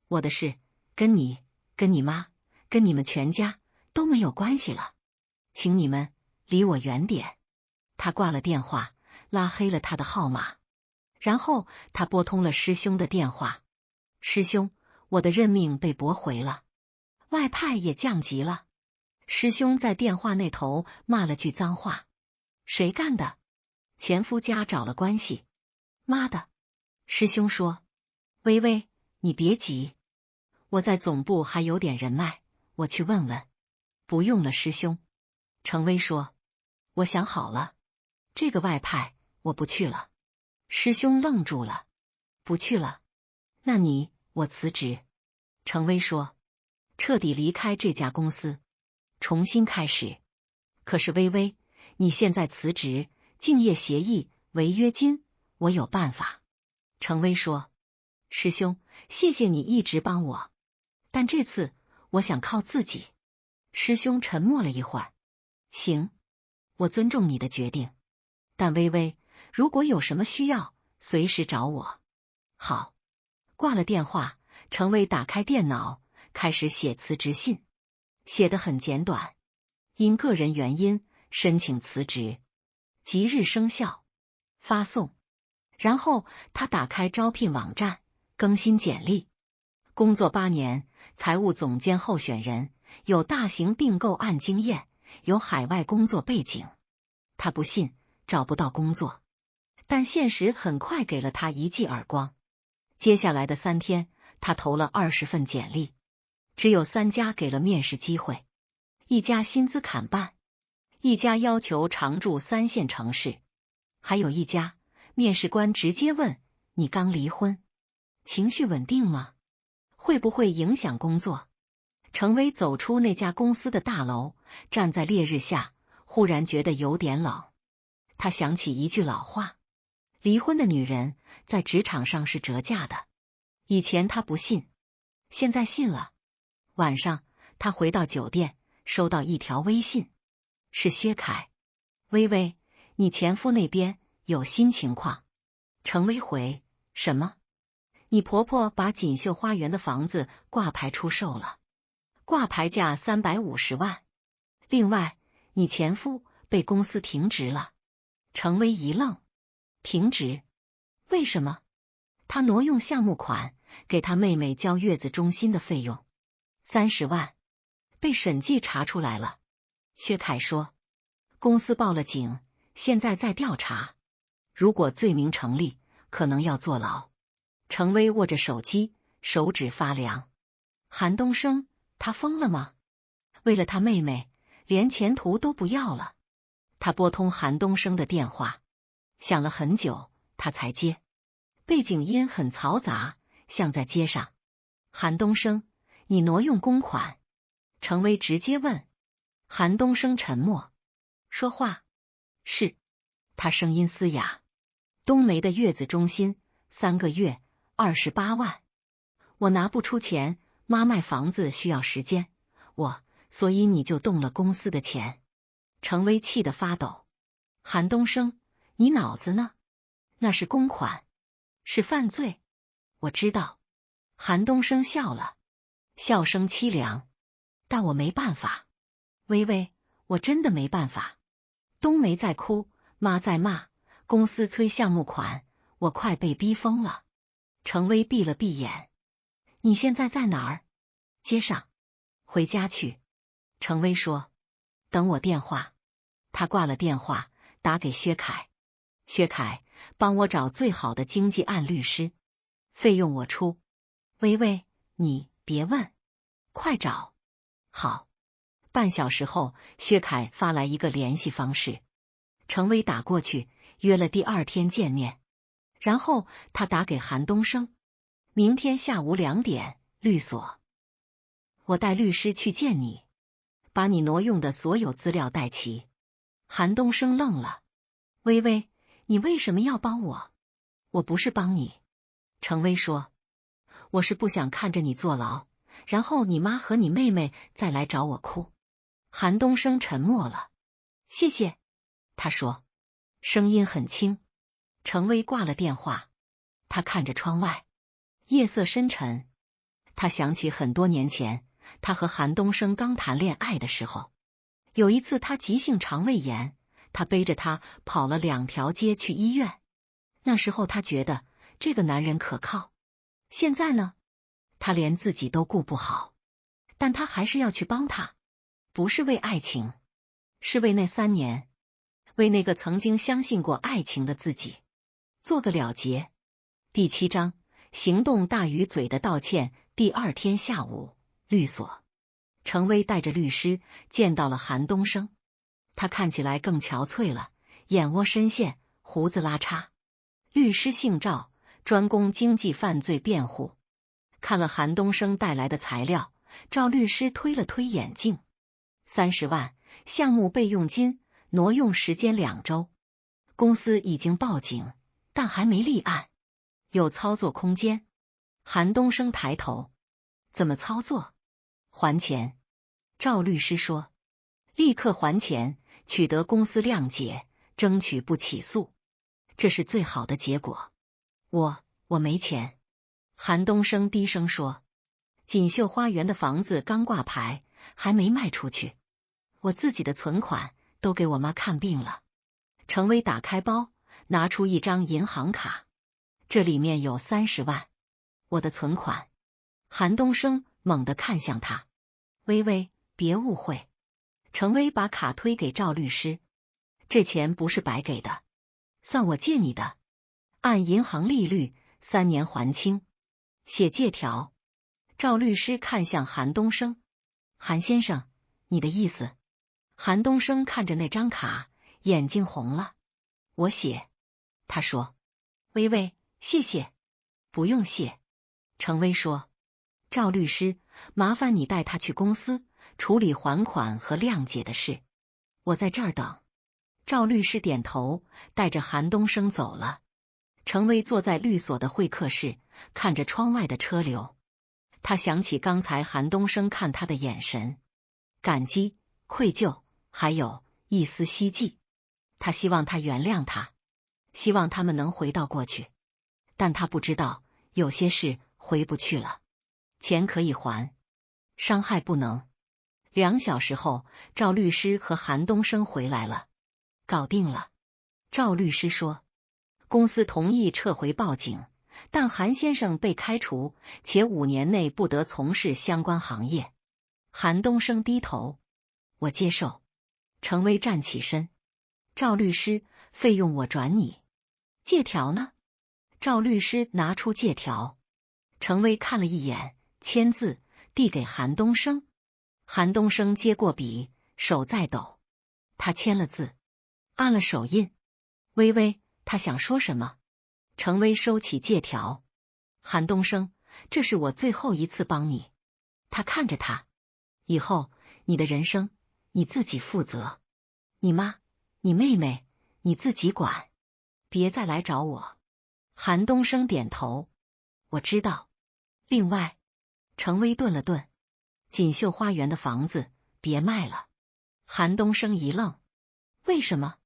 我的事跟你、跟你妈、跟你们全家都没有关系了，请你们离我远点。他挂了电话，拉黑了他的号码，然后他拨通了师兄的电话。师兄，我的任命被驳回了，外派也降级了。师兄在电话那头骂了句脏话，谁干的？前夫家找了关系。妈的！师兄说，薇，你别急，我在总部还有点人脉，我去问问。不用了，师兄。程薇说，我想好了，这个外派我不去了。师兄愣住了，不去了？那我辞职。程薇说，彻底离开这家公司，重新开始。可是薇，你现在辞职，竞业协议、违约金，我有办法。程薇说，师兄，谢谢你一直帮我，但这次我想靠自己。师兄沉默了一会儿，行，我尊重你的决定，但薇，如果有什么需要，随时找我。好。挂了电话，程薇打开电脑，开始写辞职信，写得很简短，因个人原因申请辞职，即日生效，发送。然后他打开招聘网站，更新简历。工作8年，财务总监候选人，有大型并购案经验，有海外工作背景。他不信找不到工作，但现实很快给了他一记耳光。接下来的3天，他投了20份简历，只有3家给了面试机会，一家薪资砍半，一家要求常驻3线城市，还有一家面试官直接问，你刚离婚，情绪稳定吗？会不会影响工作？程薇走出那家公司的大楼，站在烈日下，忽然觉得有点冷。他想起一句老话，离婚的女人在职场上是折价的。以前他不信，现在信了。晚上他回到酒店，收到一条微信，是薛凯。薇，你前夫那边有新情况。程薇回，什么？你婆婆把锦绣花园的房子挂牌出售了，挂牌价350万。另外，你前夫被公司停职了。程薇一愣，停职？为什么？他挪用项目款给他妹妹交月子中心的费用，30万，被审计查出来了。薛凯说，公司报了警，现在在调查，如果罪名成立，可能要坐牢。程威握着手机，手指发凉。韩东升，他疯了吗？为了他妹妹，连前途都不要了。他拨通韩东升的电话，响了很久，他才接。背景音很嘈杂，像在街上。韩东升，你挪用公款？程威直接问。韩东升沉默。说话。是。他声音嘶哑。冬梅的月子中心，3个月，28万。我拿不出钱，妈卖房子需要时间，所以你就动了公司的钱。程威气得发抖。韩东升，你脑子呢？那是公款，是犯罪。我知道。韩东升笑了，笑声凄凉。但我没办法。微微，我真的没办法。冬梅在哭，妈在骂，公司催项目款，我快被逼疯了。程威闭了闭眼。你现在在哪儿？街上。回家去。程威说。等我电话。他挂了电话，打给薛凯。薛凯，帮我找最好的经济案律师，费用我出。微微，你别问，快找。好。半小时后，薛凯发来一个联系方式。程威打过去，约了第2天见面。然后他打给韩东升。明天下午2点，律所。我带律师去见你，把你挪用的所有资料带齐。韩东升愣了。微微，你为什么要帮我？我不是帮你。程威说。我是不想看着你坐牢，然后你妈和你妹妹再来找我哭。韩东升沉默了。谢谢。他说，声音很轻。程威挂了电话。他看着窗外，夜色深沉。他想起很多年前，他和韩东升刚谈恋爱的时候，有一次他急性肠胃炎，他背着他跑了2条街去医院。那时候他觉得这个男人可靠。现在呢，他连自己都顾不好，但他还是要去帮他，不是为爱情，是为那3年，为那个曾经相信过爱情的自己，做个了结。第7章，行动大于嘴的道歉。第2天下午，律所。程威带着律师见到了韩东升。他看起来更憔悴了，眼窝深陷，胡子拉碴。律师姓赵，专攻经济犯罪辩护。看了韩东升带来的材料，赵律师推了推眼镜。30万，项目备用金，挪用时间2周。公司已经报警，但还没立案，有操作空间。韩东升抬头。怎么操作？还钱。赵律师说。立刻还钱，取得公司谅解，争取不起诉，这是最好的结果。我没钱。韩东升低声说。锦绣花园的房子刚挂牌，还没卖出去，我自己的存款都给我妈看病了。程威打开包，拿出一张银行卡，这里面有30万，我的存款。韩东升猛地看向他。微微，别误会。程威把卡推给赵律师。这钱不是白给的，算我借你的，按银行利率3年还清，写借条。赵律师看向韩东升。韩先生，你的意思？韩东升看着那张卡，眼睛红了。我写。他说。微微，谢谢。不用谢。程威说。赵律师，麻烦你带他去公司处理还款和谅解的事，我在这儿等。赵律师点头，带着韩东升走了。程威坐在律所的会客室，看着窗外的车流。他想起刚才韩东升看他的眼神，感激、愧疚，还有一丝希冀。他希望他原谅他，希望他们能回到过去，但他不知道有些事回不去了。钱可以还，伤害不能。2小时后，赵律师和韩东升回来了。搞定了。赵律师说。公司同意撤回报警，但韩先生被开除，且5年内不得从事相关行业。韩东升低头，我接受。程威站起身，赵律师，费用我转你。借条呢？赵律师拿出借条，程威看了一眼，签字，递给韩东升。韩东升接过笔，手在抖，他签了字，按了手印。微微，他想说什么？程威收起借条。韩东升，这是我最后一次帮你。他看着他，以后你的人生你自己负责，你妈、你妹妹你自己管，别再来找我。韩东升点头，我知道。另外，程威顿了顿，锦绣花园的房子别卖了。韩东升一愣，为什么？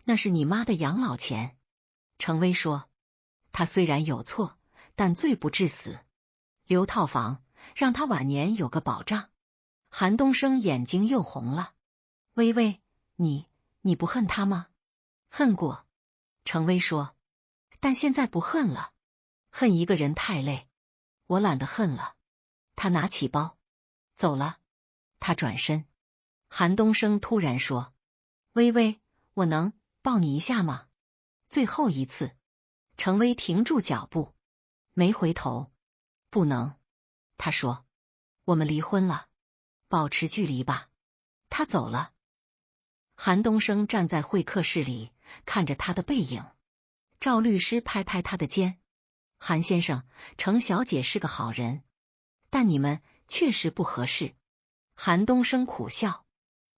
那是你妈的养老钱。程威说，他虽然有错，但罪不至死，留套房让他晚年有个保障。韩东升眼睛又红了，微微，你不恨他吗？恨过。程威说，但现在不恨了，恨一个人太累，我懒得恨了。他拿起包走了。他转身，韩东升突然说，微微，我能抱你一下吗？最后一次。程威停住脚步，没回头。不能。他说，我们离婚了，保持距离吧。他走了。韩东升站在会客室里，看着他的背影。赵律师拍拍他的肩，韩先生，程小姐是个好人，但你们确实不合适。韩东升苦笑，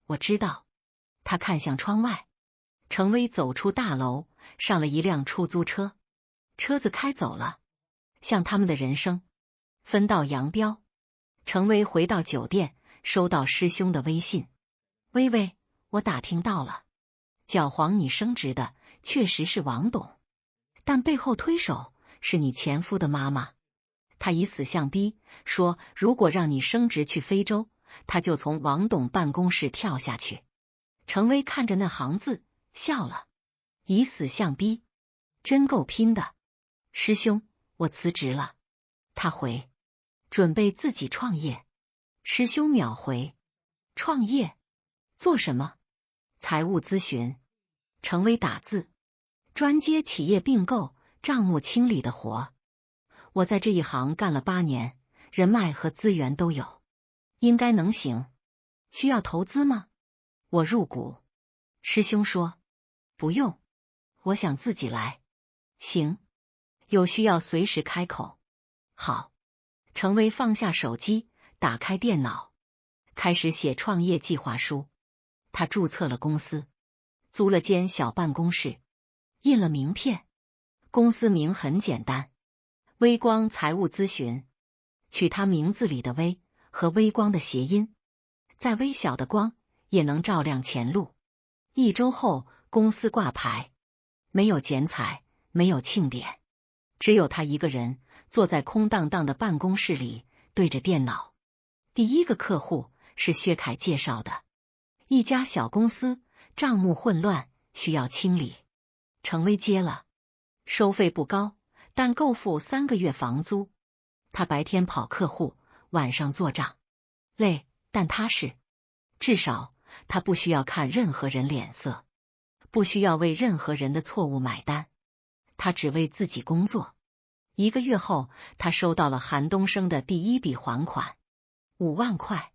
我知道。他看向窗外，程威走出大楼，上了一辆出租车，车子开走了，像他们的人生分道扬镳。程威回到酒店，收到师兄的微信，微微，我打听到了，搅黄你升职的确实是王董，但背后推手是你前夫的妈妈。他以死相逼，说如果让你升职去非洲，他就从王董办公室跳下去。程威看着那行字，笑了，以死相逼，真够拼的。师兄，我辞职了。他回，准备自己创业。师兄秒回，创业？做什么？财务咨询。程威打字，专接企业并购、账目清理的活。我在这一行干了8年，人脉和资源都有，应该能行。需要投资吗？我入股。师兄说，不用，我想自己来。行，有需要随时开口。好。程威放下手机，打开电脑，开始写创业计划书。他注册了公司，租了间小办公室，印了名片。公司名很简单，微光财务咨询，取他名字里的微和微光的谐音，再微小的光也能照亮前路。1周后，公司挂牌，没有剪彩，没有庆典，只有他一个人坐在空荡荡的办公室里，对着电脑。第一个客户是薛凯介绍的，一家小公司，账目混乱，需要清理。程威接了，收费不高，但够付3个月房租。他白天跑客户，晚上做账，累但踏实。至少他不需要看任何人脸色，不需要为任何人的错误买单，他只为自己工作。1个月后，他收到了韩东升的第一笔还款，5万块，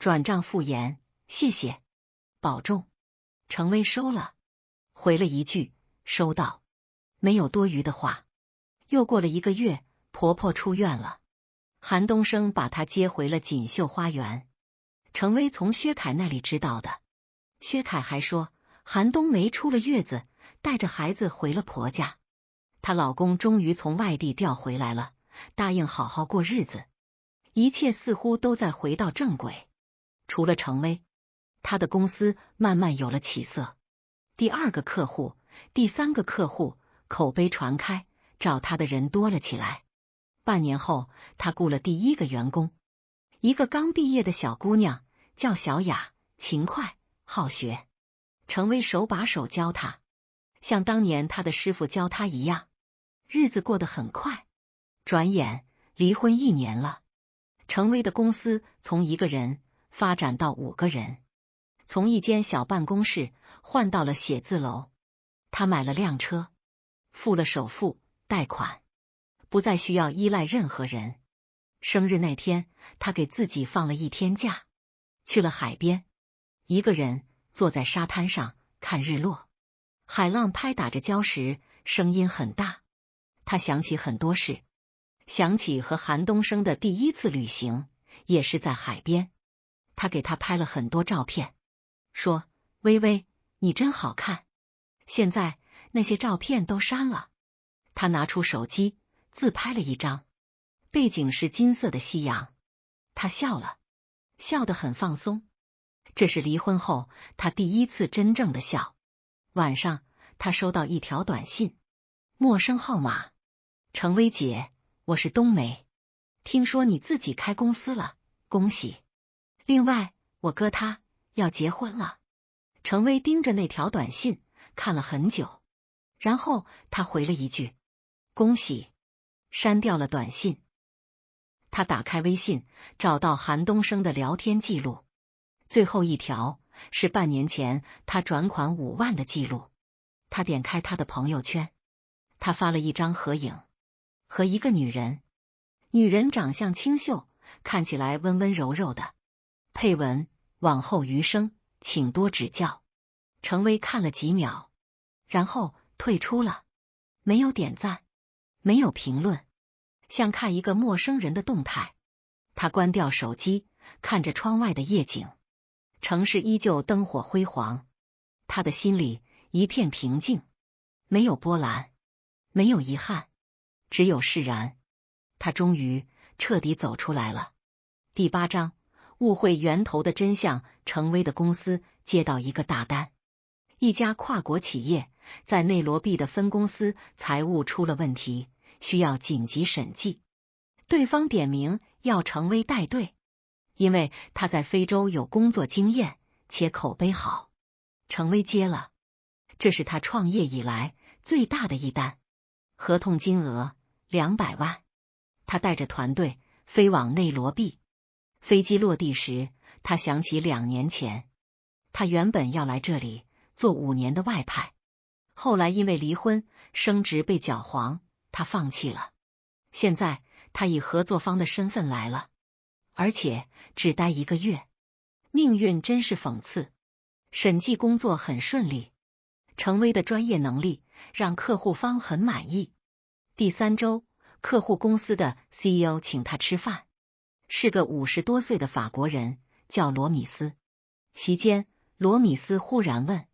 转账复言，谢谢，保重。程威收了，回了一句收到，没有多余的话。又过了1个月，婆婆出院了，韩东升把她接回了锦绣花园。程威从薛凯那里知道的，薛凯还说韩冬梅出了月子，带着孩子回了婆家。她老公终于从外地调回来了，答应好好过日子，一切似乎都在回到正轨。除了程威，他的公司慢慢有了起色。第2个客户、第3个客户，口碑传开，找他的人多了起来。半年后，他雇了第1个员工，一个刚毕业的小姑娘，叫小雅，勤快好学。程威手把手教她，像当年他的师傅教他一样。日子过得很快，转眼离婚1年了。程威的公司从1个人发展到5个人，从一间小办公室换到了写字楼。他买了辆车，付了首付贷款，不再需要依赖任何人。生日那天，他给自己放了1天假，去了海边，一个人坐在沙滩上看日落。海浪拍打着礁石，声音很大。他想起很多事，想起和韩东升的第1次旅行，也是在海边。他给他拍了很多照片，说：“微微，你真好看。”现在那些照片都删了。他拿出手机自拍了一张，背景是金色的夕阳。他笑了，笑得很放松。这是离婚后他第1次真正的笑。晚上，他收到一条短信，陌生号码：程薇姐，我是冬梅，听说你自己开公司了，恭喜。另外，我哥他要结婚了。程薇盯着那条短信看了很久，然后他回了一句：恭喜，删掉了短信。他打开微信，找到韩东升的聊天记录，最后一条是半年前他转款5万的记录。他点开他的朋友圈，他发了一张合影，和一个女人，女人长相清秀，看起来温温柔柔的。配文：往后余生，请多指教。程薇看了几秒，然后退出了，没有点赞，没有评论，像看一个陌生人的动态。他关掉手机，看着窗外的夜景，城市依旧灯火辉煌。他的心里一片平静，没有波澜，没有遗憾，只有释然。他终于彻底走出来了。第8章，误会源头的真相。程薇的公司接到一个大单，一家跨国企业在内罗毕的分公司财务出了问题，需要紧急审计。对方点名要程薇带队，因为他在非洲有工作经验且口碑好。程薇接了，这是他创业以来最大的一单，合同金额200万。他带着团队飞往内罗毕。飞机落地时，他想起2年前，他原本要来这里做5年的外派，后来因为离婚，升职被搅黄，他放弃了。现在他以合作方的身份来了，而且只待1个月。命运真是讽刺。审计工作很顺利，程薇的专业能力让客户方很满意。第3周，客户公司的 CEO 请他吃饭，是个50多岁的法国人，叫罗米斯。席间，罗米斯忽然问：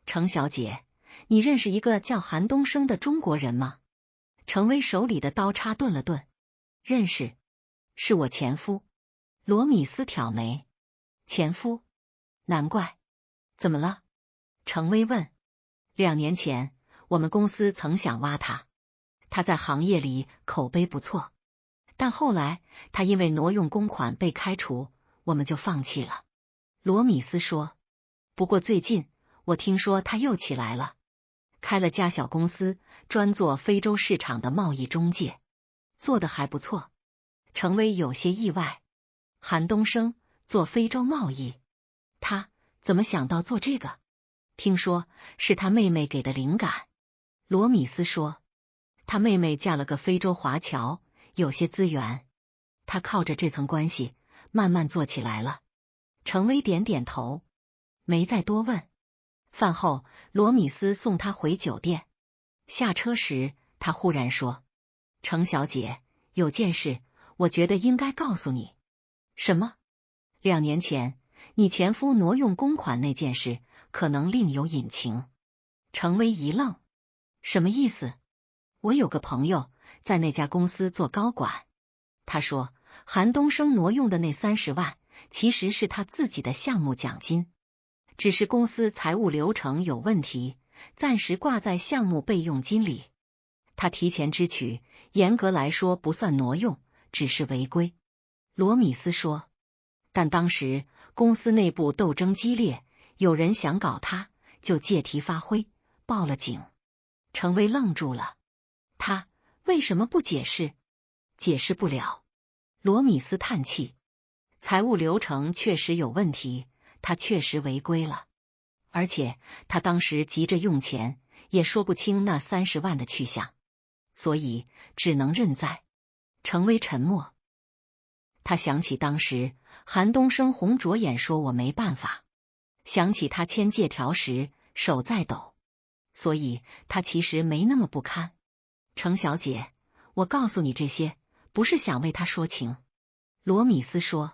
程小姐，你认识一个叫韩东升的中国人吗？程薇手里的刀叉顿了顿：认识，是我前夫。罗米斯挑眉：前夫？难怪。怎么了？程薇问。2年前，我们公司曾想挖他，他在行业里口碑不错，但后来他因为挪用公款被开除，我们就放弃了。罗米斯说。不过最近我听说他又起来了，开了家小公司，专做非洲市场的贸易中介，做得还不错。程薇有些意外，韩东升做非洲贸易，他怎么想到做这个？听说是他妹妹给的灵感。罗米斯说，他妹妹嫁了个非洲华侨，有些资源，他靠着这层关系慢慢做起来了。程薇点点头，没再多问。饭后，罗米斯送他回酒店，下车时他忽然说：程小姐，有件事我觉得应该告诉你。什么？2年前你前夫挪用公款那件事可能另有隐情。程薇一愣，什么意思？我有个朋友在那家公司做高管，他说韩东升挪用的那30万其实是他自己的项目奖金，只是公司财务流程有问题，暂时挂在项目备用金里。他提前支取，严格来说不算挪用，只是违规。罗米斯说，但当时公司内部斗争激烈，有人想搞他，就借题发挥，报了警。程薇愣住了，他为什么不解释？解释不了。罗米斯叹气，财务流程确实有问题，他确实违规了，而且他当时急着用钱，也说不清那30万的去向，所以只能认栽。程威沉默，他想起当时韩东升红着眼说我没办法，想起他签借条时手在抖，所以他其实没那么不堪。程小姐，我告诉你这些，不是想为他说情。罗米斯说，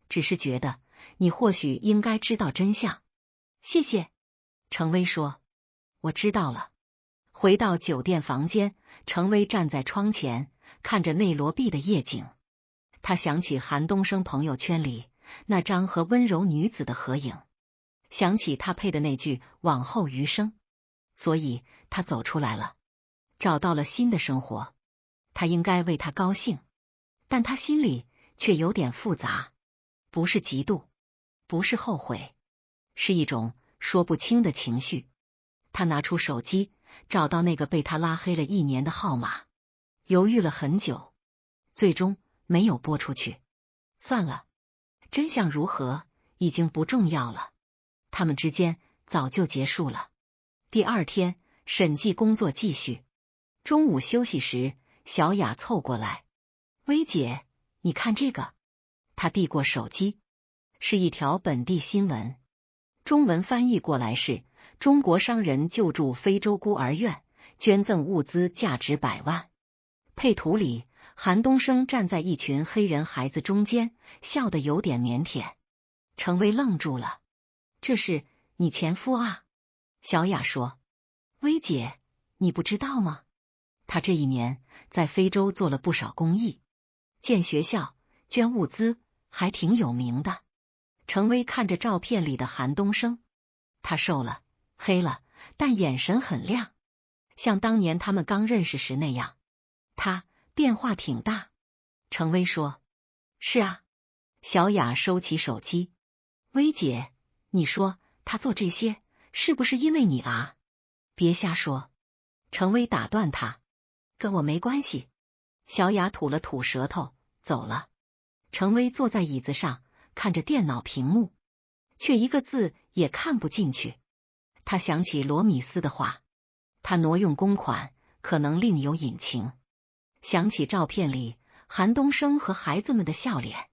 只是觉得你或许应该知道真相。谢谢。程威说，我知道了。回到酒店房间，程威站在窗前，看着内罗毕的夜景。他想起韩东升朋友圈里那张和温柔女子的合影，想起他配的那句往后余生，所以他走出来了，找到了新的生活。他应该为他高兴，但他心里却有点复杂，不是嫉妒，不是后悔，是一种说不清的情绪。他拿出手机，找到那个被他拉黑了1年的号码，犹豫了很久，最终没有拨出去。算了，真相如何已经不重要了，他们之间早就结束了。第2天，审计工作继续。中午休息时，小雅凑过来，薇姐，你看这个。她递过手机，是一条本地新闻，中文翻译过来是中国商人救助非洲孤儿院，捐赠物资价值100万。配图里，韩东升站在一群黑人孩子中间，笑得有点腼腆。程威愣住了，这是你前夫啊？小雅说，薇姐，你不知道吗？他这1年在非洲做了不少公益，建学校，捐物资，还挺有名的。程威看着照片里的韩东升，他瘦了，黑了，但眼神很亮，像当年他们刚认识时那样。他变化挺大。程威说，是啊。小雅收起手机，薇姐，你说他做这些是不是因为你啊？别瞎说。程威打断他，跟我没关系。小雅吐了吐舌头，走了。程威坐在椅子上，看着电脑屏幕，却一个字也看不进去。他想起罗米斯的话，他挪用公款可能另有隐情。想起照片里韩东升和孩子们的笑脸，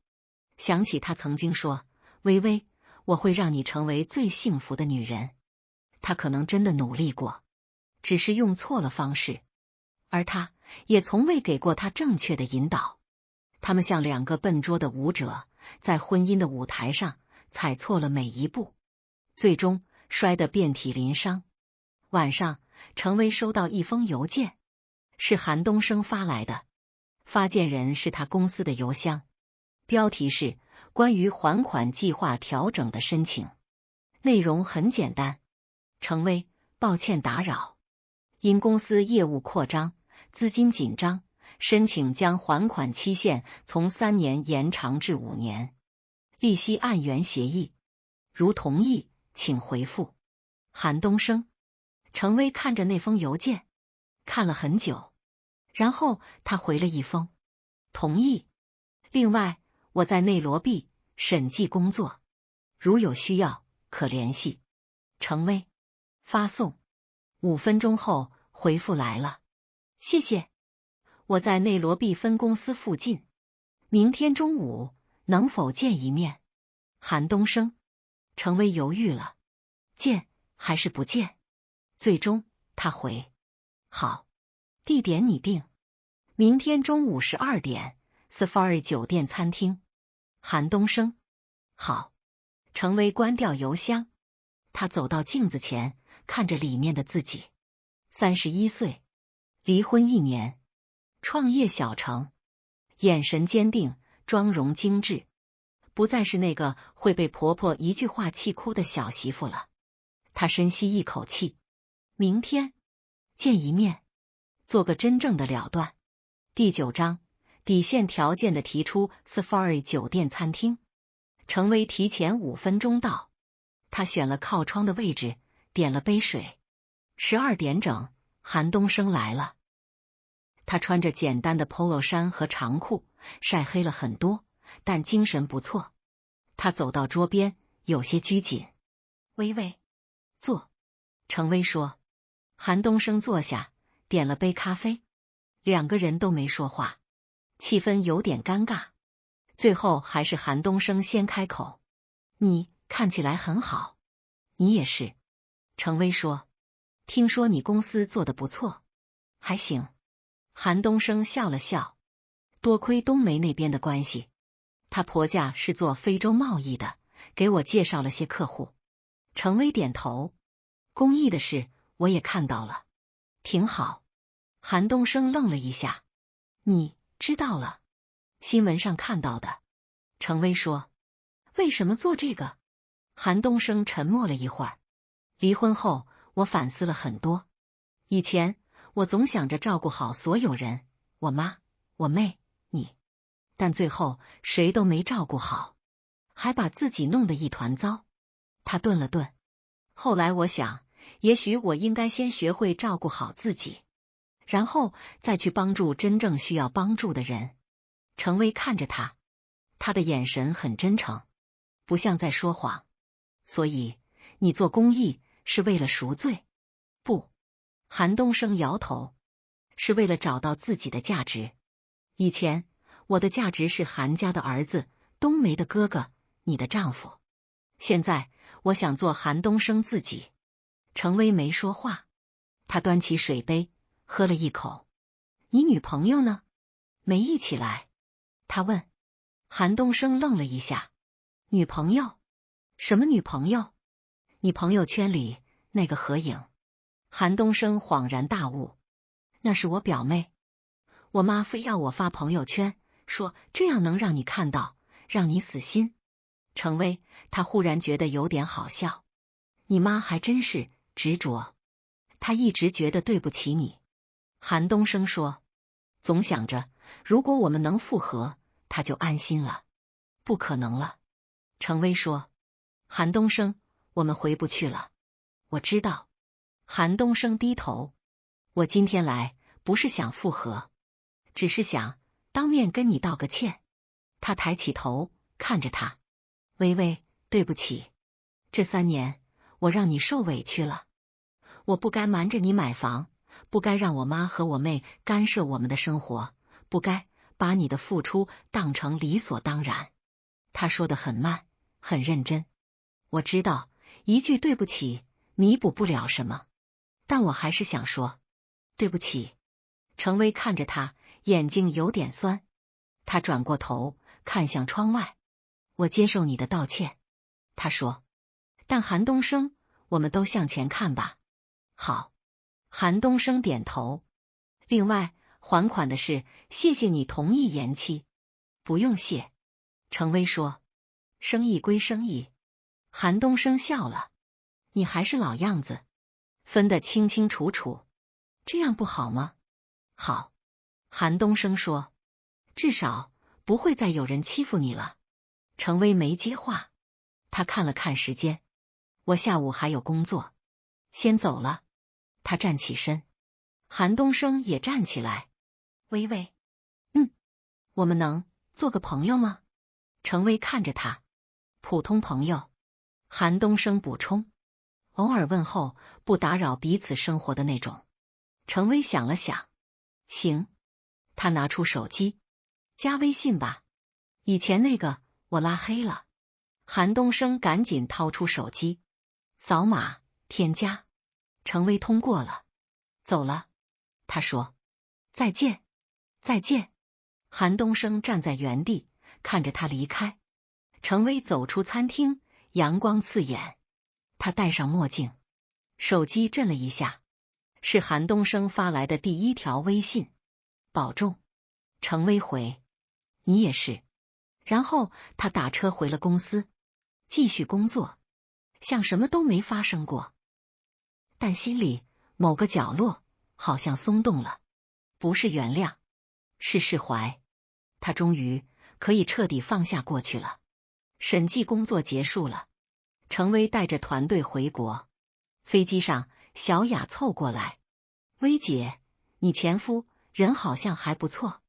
想起他曾经说，薇薇，我会让你成为最幸福的女人。他可能真的努力过，只是用错了方式，而他也从未给过他正确的引导。他们像2个笨拙的舞者，在婚姻的舞台上踩错了每一步，最终摔得遍体鳞伤。晚上，程威收到一封邮件，是韩东升发来的，发件人是他公司的邮箱，标题是关于还款计划调整的申请，内容很简单。程威，抱歉打扰，因公司业务扩张，资金紧张，申请将还款期限从3年延长至5年，利息按原协议，如同意请回复。韩东升。程威看着那封邮件，看了很久，然后他回了一封，同意。另外，我在内罗毕审计工作，如有需要可联系。程威。发送。5分钟后回复来了，谢谢。我在内罗毕分公司附近，明天中午能否见一面？韩东升。程威犹豫了，见还是不见？最终他回，好，地点你定，明天中午12点 Safari 酒店餐厅。韩东升。好。程威关掉邮箱，他走到镜子前，看着里面的自己。31岁，离婚1年，创业小成，眼神坚定，妆容精致，不再是那个会被婆婆一句话气哭的小媳妇了。他深吸一口气，明天见一面，做个真正的了断。第9章，底线条件的提出 Safari 酒店餐厅。程威提前5分钟到，他选了靠窗的位置，点了杯水。12点整，韩东升来了。他穿着简单的 polo 衫和长裤，晒黑了很多，但精神不错。他走到桌边，有些拘谨。微微，坐。程薇说。韩东升坐下，点了杯咖啡。两个人都没说话，气氛有点尴尬。最后还是韩东升先开口：“你看起来很好。”“你也是。”程薇说。“听说你公司做得不错。”“还行。”韩东升笑了笑。多亏冬梅那边的关系，她婆家是做非洲贸易的，给我介绍了些客户。程薇点头。公益的事我也看到了，挺好。韩东升愣了一下。你知道了？新闻上看到的。程薇说。为什么做这个？韩东升沉默了一会儿。离婚后，我反思了很多。以前我总想着照顾好所有人，我妈、我妹、你，但最后谁都没照顾好，还把自己弄得一团糟。他顿了顿。后来我想，也许我应该先学会照顾好自己，然后再去帮助真正需要帮助的人。程薇看着他，他的眼神很真诚，不像在说谎。所以你做公益是为了赎罪？不。韩东升摇头。是为了找到自己的价值。以前我的价值是韩家的儿子，冬梅的哥哥，你的丈夫。现在我想做韩东升自己。程薇没说话，他端起水杯喝了一口。你女朋友呢？没一起来？他问。韩东升愣了一下。女朋友？什么女朋友？你朋友圈里那个合影。韩东升恍然大悟。那是我表妹。我妈非要我发朋友圈，说这样能让你看到，让你死心。程薇，他忽然觉得有点好笑。你妈还真是执着，她一直觉得对不起你。韩东升说。总想着如果我们能复合，他就安心了。不可能了。程薇说。韩东升，我们回不去了。我知道。韩东升低头。我今天来不是想复合，只是想当面跟你道个歉。他抬起头看着他。微微，对不起，这3年我让你受委屈了。我不该瞒着你买房，不该让我妈和我妹干涉我们的生活，不该把你的付出当成理所当然。他说得很慢，很认真。我知道一句对不起弥补不了什么，但我还是想说对不起。程薇看着他，眼睛有点酸。他转过头看向窗外。我接受你的道歉。他说。但韩东升，我们都向前看吧。好。韩东升点头。另外还款的事，谢谢你同意延期。不用谢。程薇说。生意归生意。韩东升笑了。你还是老样子，分得清清楚楚，这样不好吗？好。韩东升说。至少不会再有人欺负你了。程薇没接话。他看了看时间。我下午还有工作，先走了。他站起身。韩东升也站起来。微微，我们能做个朋友吗？程薇看着他。普通朋友。韩东升补充。偶尔问候，不打扰彼此生活的那种。程薇想了想。行。他拿出手机。加微信吧。以前那个我拉黑了。韩东升赶紧掏出手机，扫码添加。程薇通过了。走了。他说。再见。再见。韩东升站在原地，看着他离开。程薇走出餐厅，阳光刺眼。他戴上墨镜。手机震了一下，是韩东升发来的第1条微信。保重。程薇回。你也是。然后他打车回了公司，继续工作，像什么都没发生过。但心里某个角落好像松动了，不是原谅，是释怀。他终于可以彻底放下过去了。审计工作结束了，程薇带着团队回国。飞机上，小雅凑过来。薇姐，你前夫人好像还不错。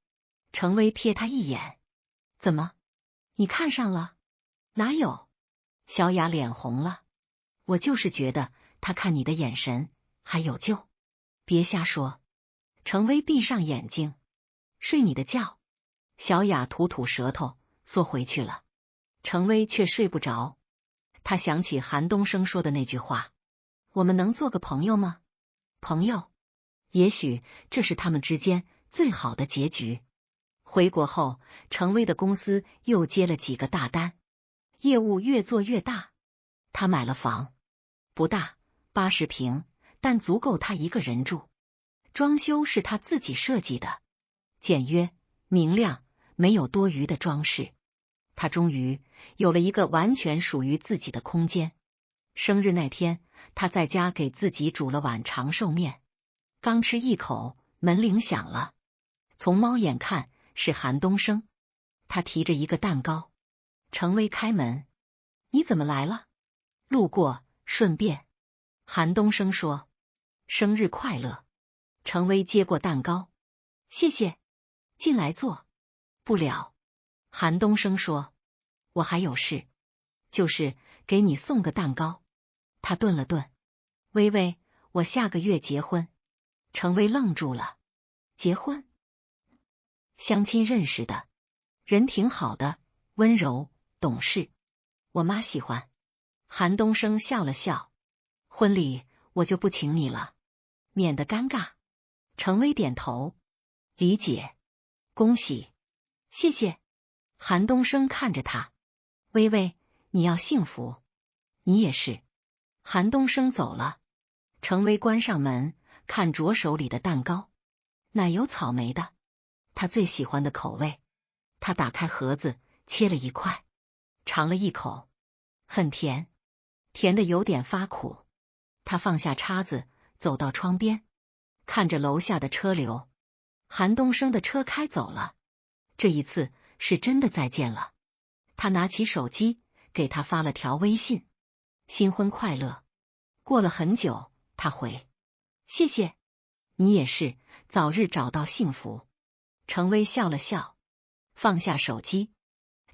程薇瞥他一眼。怎么？你看上了？哪有？小雅脸红了。我就是觉得他看你的眼神还有救。别瞎说。程威闭上眼睛，睡你的觉。小雅吐吐舌头，缩回去了。程威却睡不着。他想起韩东升说的那句话：我们能做个朋友吗？朋友，也许这是他们之间最好的结局。回国后，程威的公司又接了几个大单，业务越做越大。他买了房，不大，80平，但足够他一个人住。装修是他自己设计的，简约明亮，没有多余的装饰。他终于有了一个完全属于自己的空间。生日那天，他在家给自己煮了碗长寿面，刚吃一口，门铃响了。从猫眼看是韩东升，他提着一个蛋糕。程威开门：你怎么来了？路过，顺便。韩东升说：生日快乐。程威接过蛋糕：谢谢，进来坐。不了。韩东升说：我还有事，就是给你送个蛋糕。他顿了顿：微微，我下个月结婚。程威愣住了：结婚？相亲认识的，人挺好的，温柔懂事，我妈喜欢。韩东升笑了笑：婚礼我就不请你了，免得尴尬。程威点头：理解，恭喜，谢谢。韩东升看着他：微微，你要幸福，你也是。韩东升走了。程威关上门，看着手里的蛋糕，奶油草莓的，他最喜欢的口味。他打开盒子，切了一块，尝了一口，很甜，甜的有点发苦。他放下叉子，走到窗边，看着楼下的车流。韩东升的车开走了，这一次是真的再见了。他拿起手机，给他发了条微信：新婚快乐。过了很久，他回：谢谢，你也是，早日找到幸福。程威笑了笑，放下手机。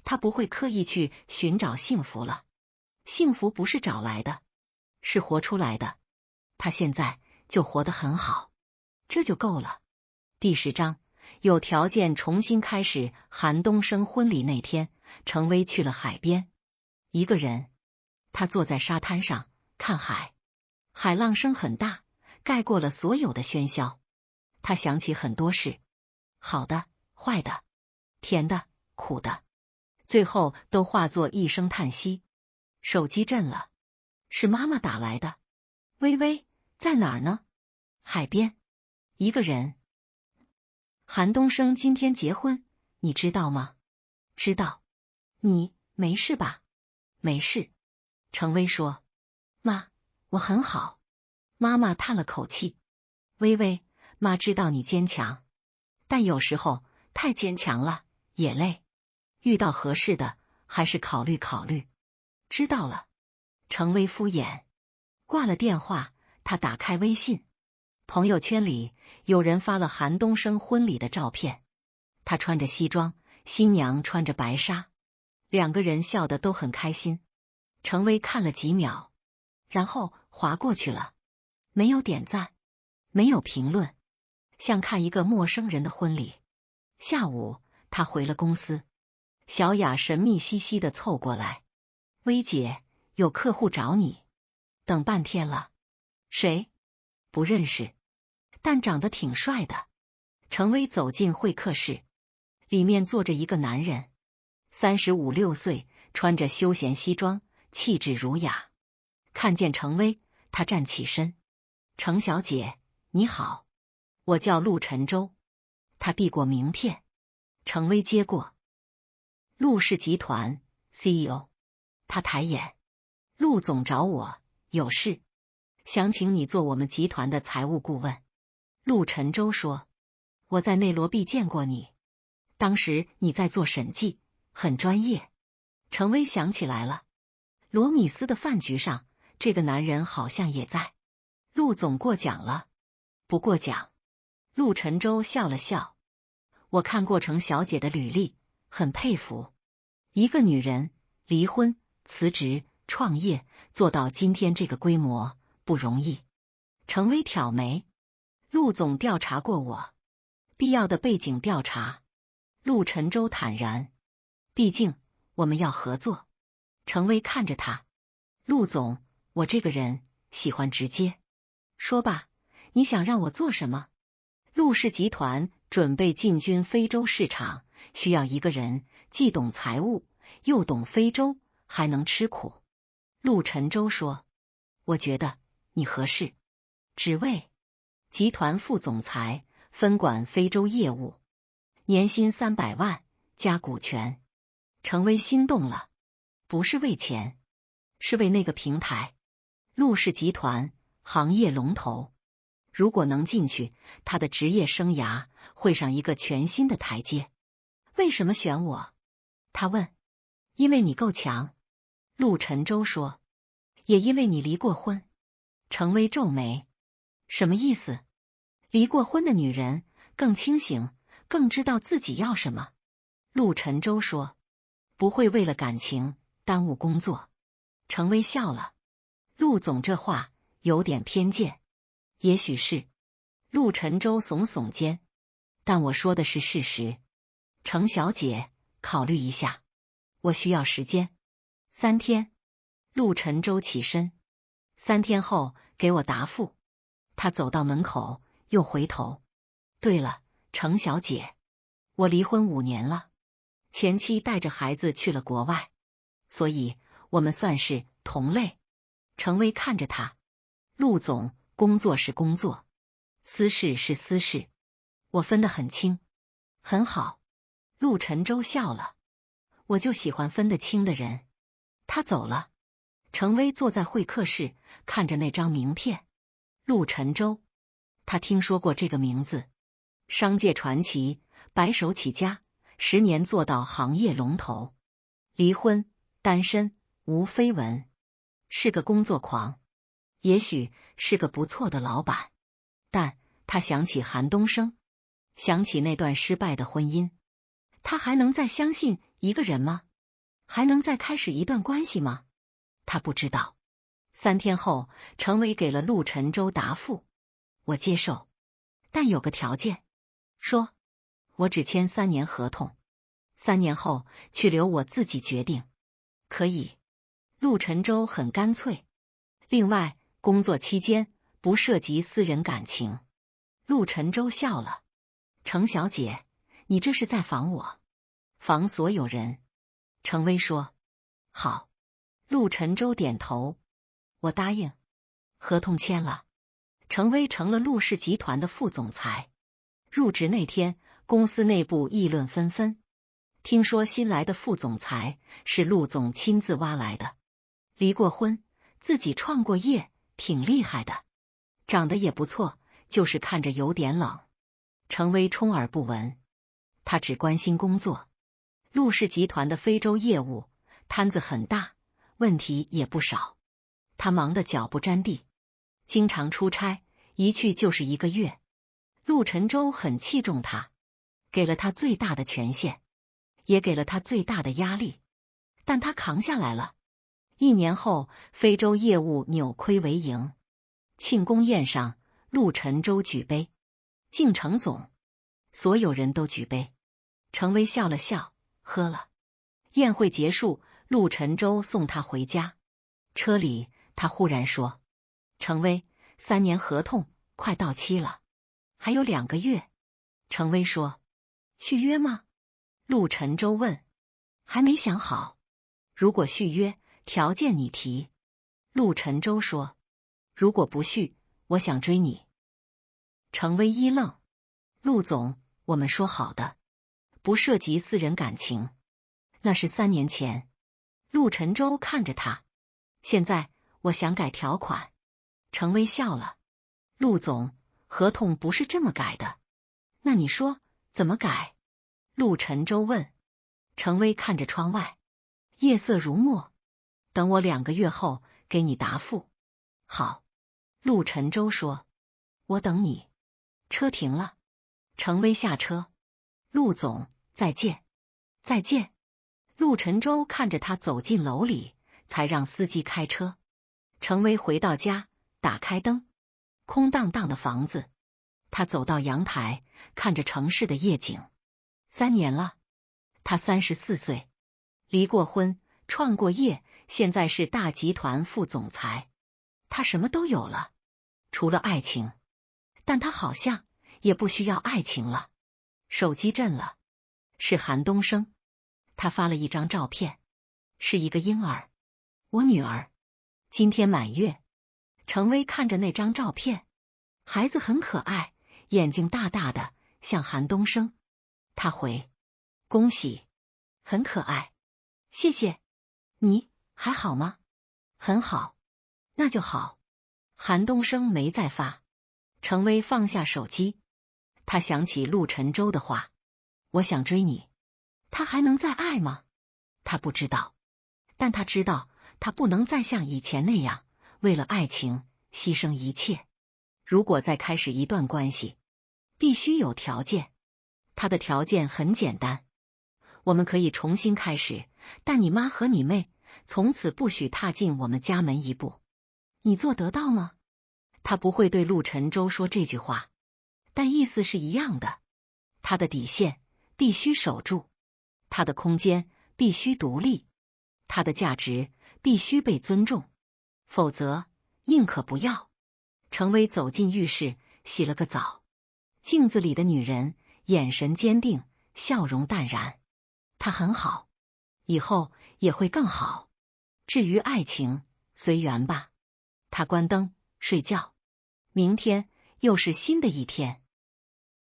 他不会刻意去寻找幸福了，幸福不是找来的，是活出来的。他现在就活得很好，这就够了。第10章，有条件重新开始。韩东升婚礼那天，程威去了海边，一个人。他坐在沙滩上看海，海浪声很大，盖过了所有的喧嚣。他想起很多事，好的、坏的、甜的、苦的，最后都化作一声叹息。手机震了，是妈妈打来的。微微，在哪儿呢？海边，一个人。韩东升今天结婚，你知道吗？知道。你没事吧？没事。程威说：妈，我很好。妈妈叹了口气：微微，妈知道你坚强，但有时候太坚强了也累，遇到合适的还是考虑考虑。知道了。程威敷衍，挂了电话。他打开微信，朋友圈里有人发了韩东升婚礼的照片，他穿着西装，新娘穿着白纱，两个人笑得都很开心。程威看了几秒，然后划过去了，没有点赞，没有评论，像看一个陌生人的婚礼。下午他回了公司，小雅神秘兮兮的凑过来：薇姐，有客户找你，等半天了。谁？不认识，但长得挺帅的。程威走进会客室，里面坐着一个男人，35、6岁，穿着休闲西装，气质儒雅。看见程威，他站起身：程小姐，你好，我叫陆晨舟。他递过名片，程威接过：陆氏集团 CEO。他抬眼：陆总找我，有事，想请你做我们集团的财务顾问。陆晨舟说：我在内罗毕见过你，当时你在做审计，很专业。程威想起来了，罗米斯的饭局上，这个男人好像也在。陆总过奖了。不过奖。陆晨舟笑了笑：我看过程小姐的履历，很佩服。一个女人离婚、辞职、创业，做到今天这个规模不容易。程薇挑眉，陆总调查过我，必要的背景调查。陆晨舟坦然，毕竟我们要合作。程薇看着他，陆总，我这个人喜欢直接，说吧，你想让我做什么？陆氏集团准备进军非洲市场，需要一个人既懂财务，又懂非洲，还能吃苦。陆晨舟说，我觉得你合适。职位：集团副总裁，分管非洲业务，年薪300万，加股权。程薇心动了，不是为钱，是为那个平台。陆氏集团行业龙头，如果能进去，他的职业生涯会上一个全新的台阶。为什么选我？他问。因为你够强。陆晨舟说。也因为你离过婚。程薇皱眉。什么意思？离过婚的女人更清醒，更知道自己要什么。陆晨舟说。不会为了感情耽误工作。程薇笑了。陆总这话有点偏见。也许是。陆晨舟耸耸肩。但我说的是事实。程小姐，考虑一下。我需要时间。3天。陆晨舟起身。3天后给我答复。他走到门口，又回头。对了，程小姐，我离婚5年了，前妻带着孩子去了国外，所以我们算是同类。程薇看着他。陆总，工作是工作，私事是私事，我分得很清。很好。陆晨舟笑了。我就喜欢分得清的人。他走了。程薇坐在会客室，看着那张名片。陆晨舟，他听说过这个名字。商界传奇，白手起家，10年做到行业龙头。离婚，单身，无绯闻，是个工作狂，也许是个不错的老板。但他想起韩东升，想起那段失败的婚姻。他还能再相信一个人吗？还能再开始一段关系吗？他不知道。3天后，程薇给了陆晨舟答复。我接受，但有个条件。说。我只签3年合同，3年后去留我自己决定。可以。陆晨舟很干脆。另外，工作期间不涉及私人感情。陆晨舟笑了。程小姐，你这是在防我？防所有人。程薇说。好。陆晨舟点头。我答应。合同签了。程薇成了陆氏集团的副总裁。入职那天，公司内部议论纷纷。听说新来的副总裁是陆总亲自挖来的，离过婚，自己创过业，挺厉害的，长得也不错，就是看着有点冷。程薇充耳不闻，他只关心工作。陆氏集团的非洲业务摊子很大，问题也不少，他忙得脚不沾地，经常出差，一去就是1个月。陆晨舟很器重他，给了他最大的权限，也给了他最大的压力，但他扛下来了。1年后，非洲业务扭亏为盈。庆功宴上，陆晨舟举杯，敬程总，所有人都举杯。程薇笑了笑，喝了。宴会结束，陆晨舟送他回家。车里，他忽然说：程薇，3年合同快到期了，还有2个月。程薇说：续约吗？陆晨舟问。还没想好，如果续约，条件你提。陆晨舟说。如果不续，我想追你。程薇一愣。陆总，我们说好的，不涉及私人感情。那是3年前。陆晨舟看着他。现在我想改条款。程薇笑了。陆总，合同不是这么改的。那你说怎么改？陆晨舟问。程薇看着窗外，夜色如墨。等我2个月后给你答复。好。陆晨舟说。我等你。车停了。程薇下车。陆总，再见。再见。陆晨舟看着他走进楼里，才让司机开车。程薇回到家，打开灯，空荡荡的房子。他走到阳台，看着城市的夜景。3年了，他34岁，离过婚，创过业，现在是大集团副总裁。他什么都有了，除了爱情，但他好像也不需要爱情了。手机震了，是韩东升。他发了一张照片，是一个婴儿，我女儿，今天满月。程薇看着那张照片，孩子很可爱，眼睛大大的，像韩东升。他回：恭喜，很可爱，谢谢。你还好吗？很好，那就好。韩东升没再发。程薇放下手机，他想起陆晨舟的话：我想追你。他还能再爱吗？他不知道，但他知道他不能再像以前那样为了爱情牺牲一切。如果再开始一段关系，必须有条件。他的条件很简单，我们可以重新开始，但你妈和你妹从此不许踏进我们家门一步。你做得到吗？他不会对陆晨舟说这句话，但意思是一样的。他的底线必须守住，他的空间必须独立，他的价值必须被尊重，否则宁可不要。程薇走进浴室，洗了个澡。镜子里的女人眼神坚定，笑容淡然。她很好，以后也会更好。至于爱情，随缘吧。他关灯睡觉。明天又是新的一天。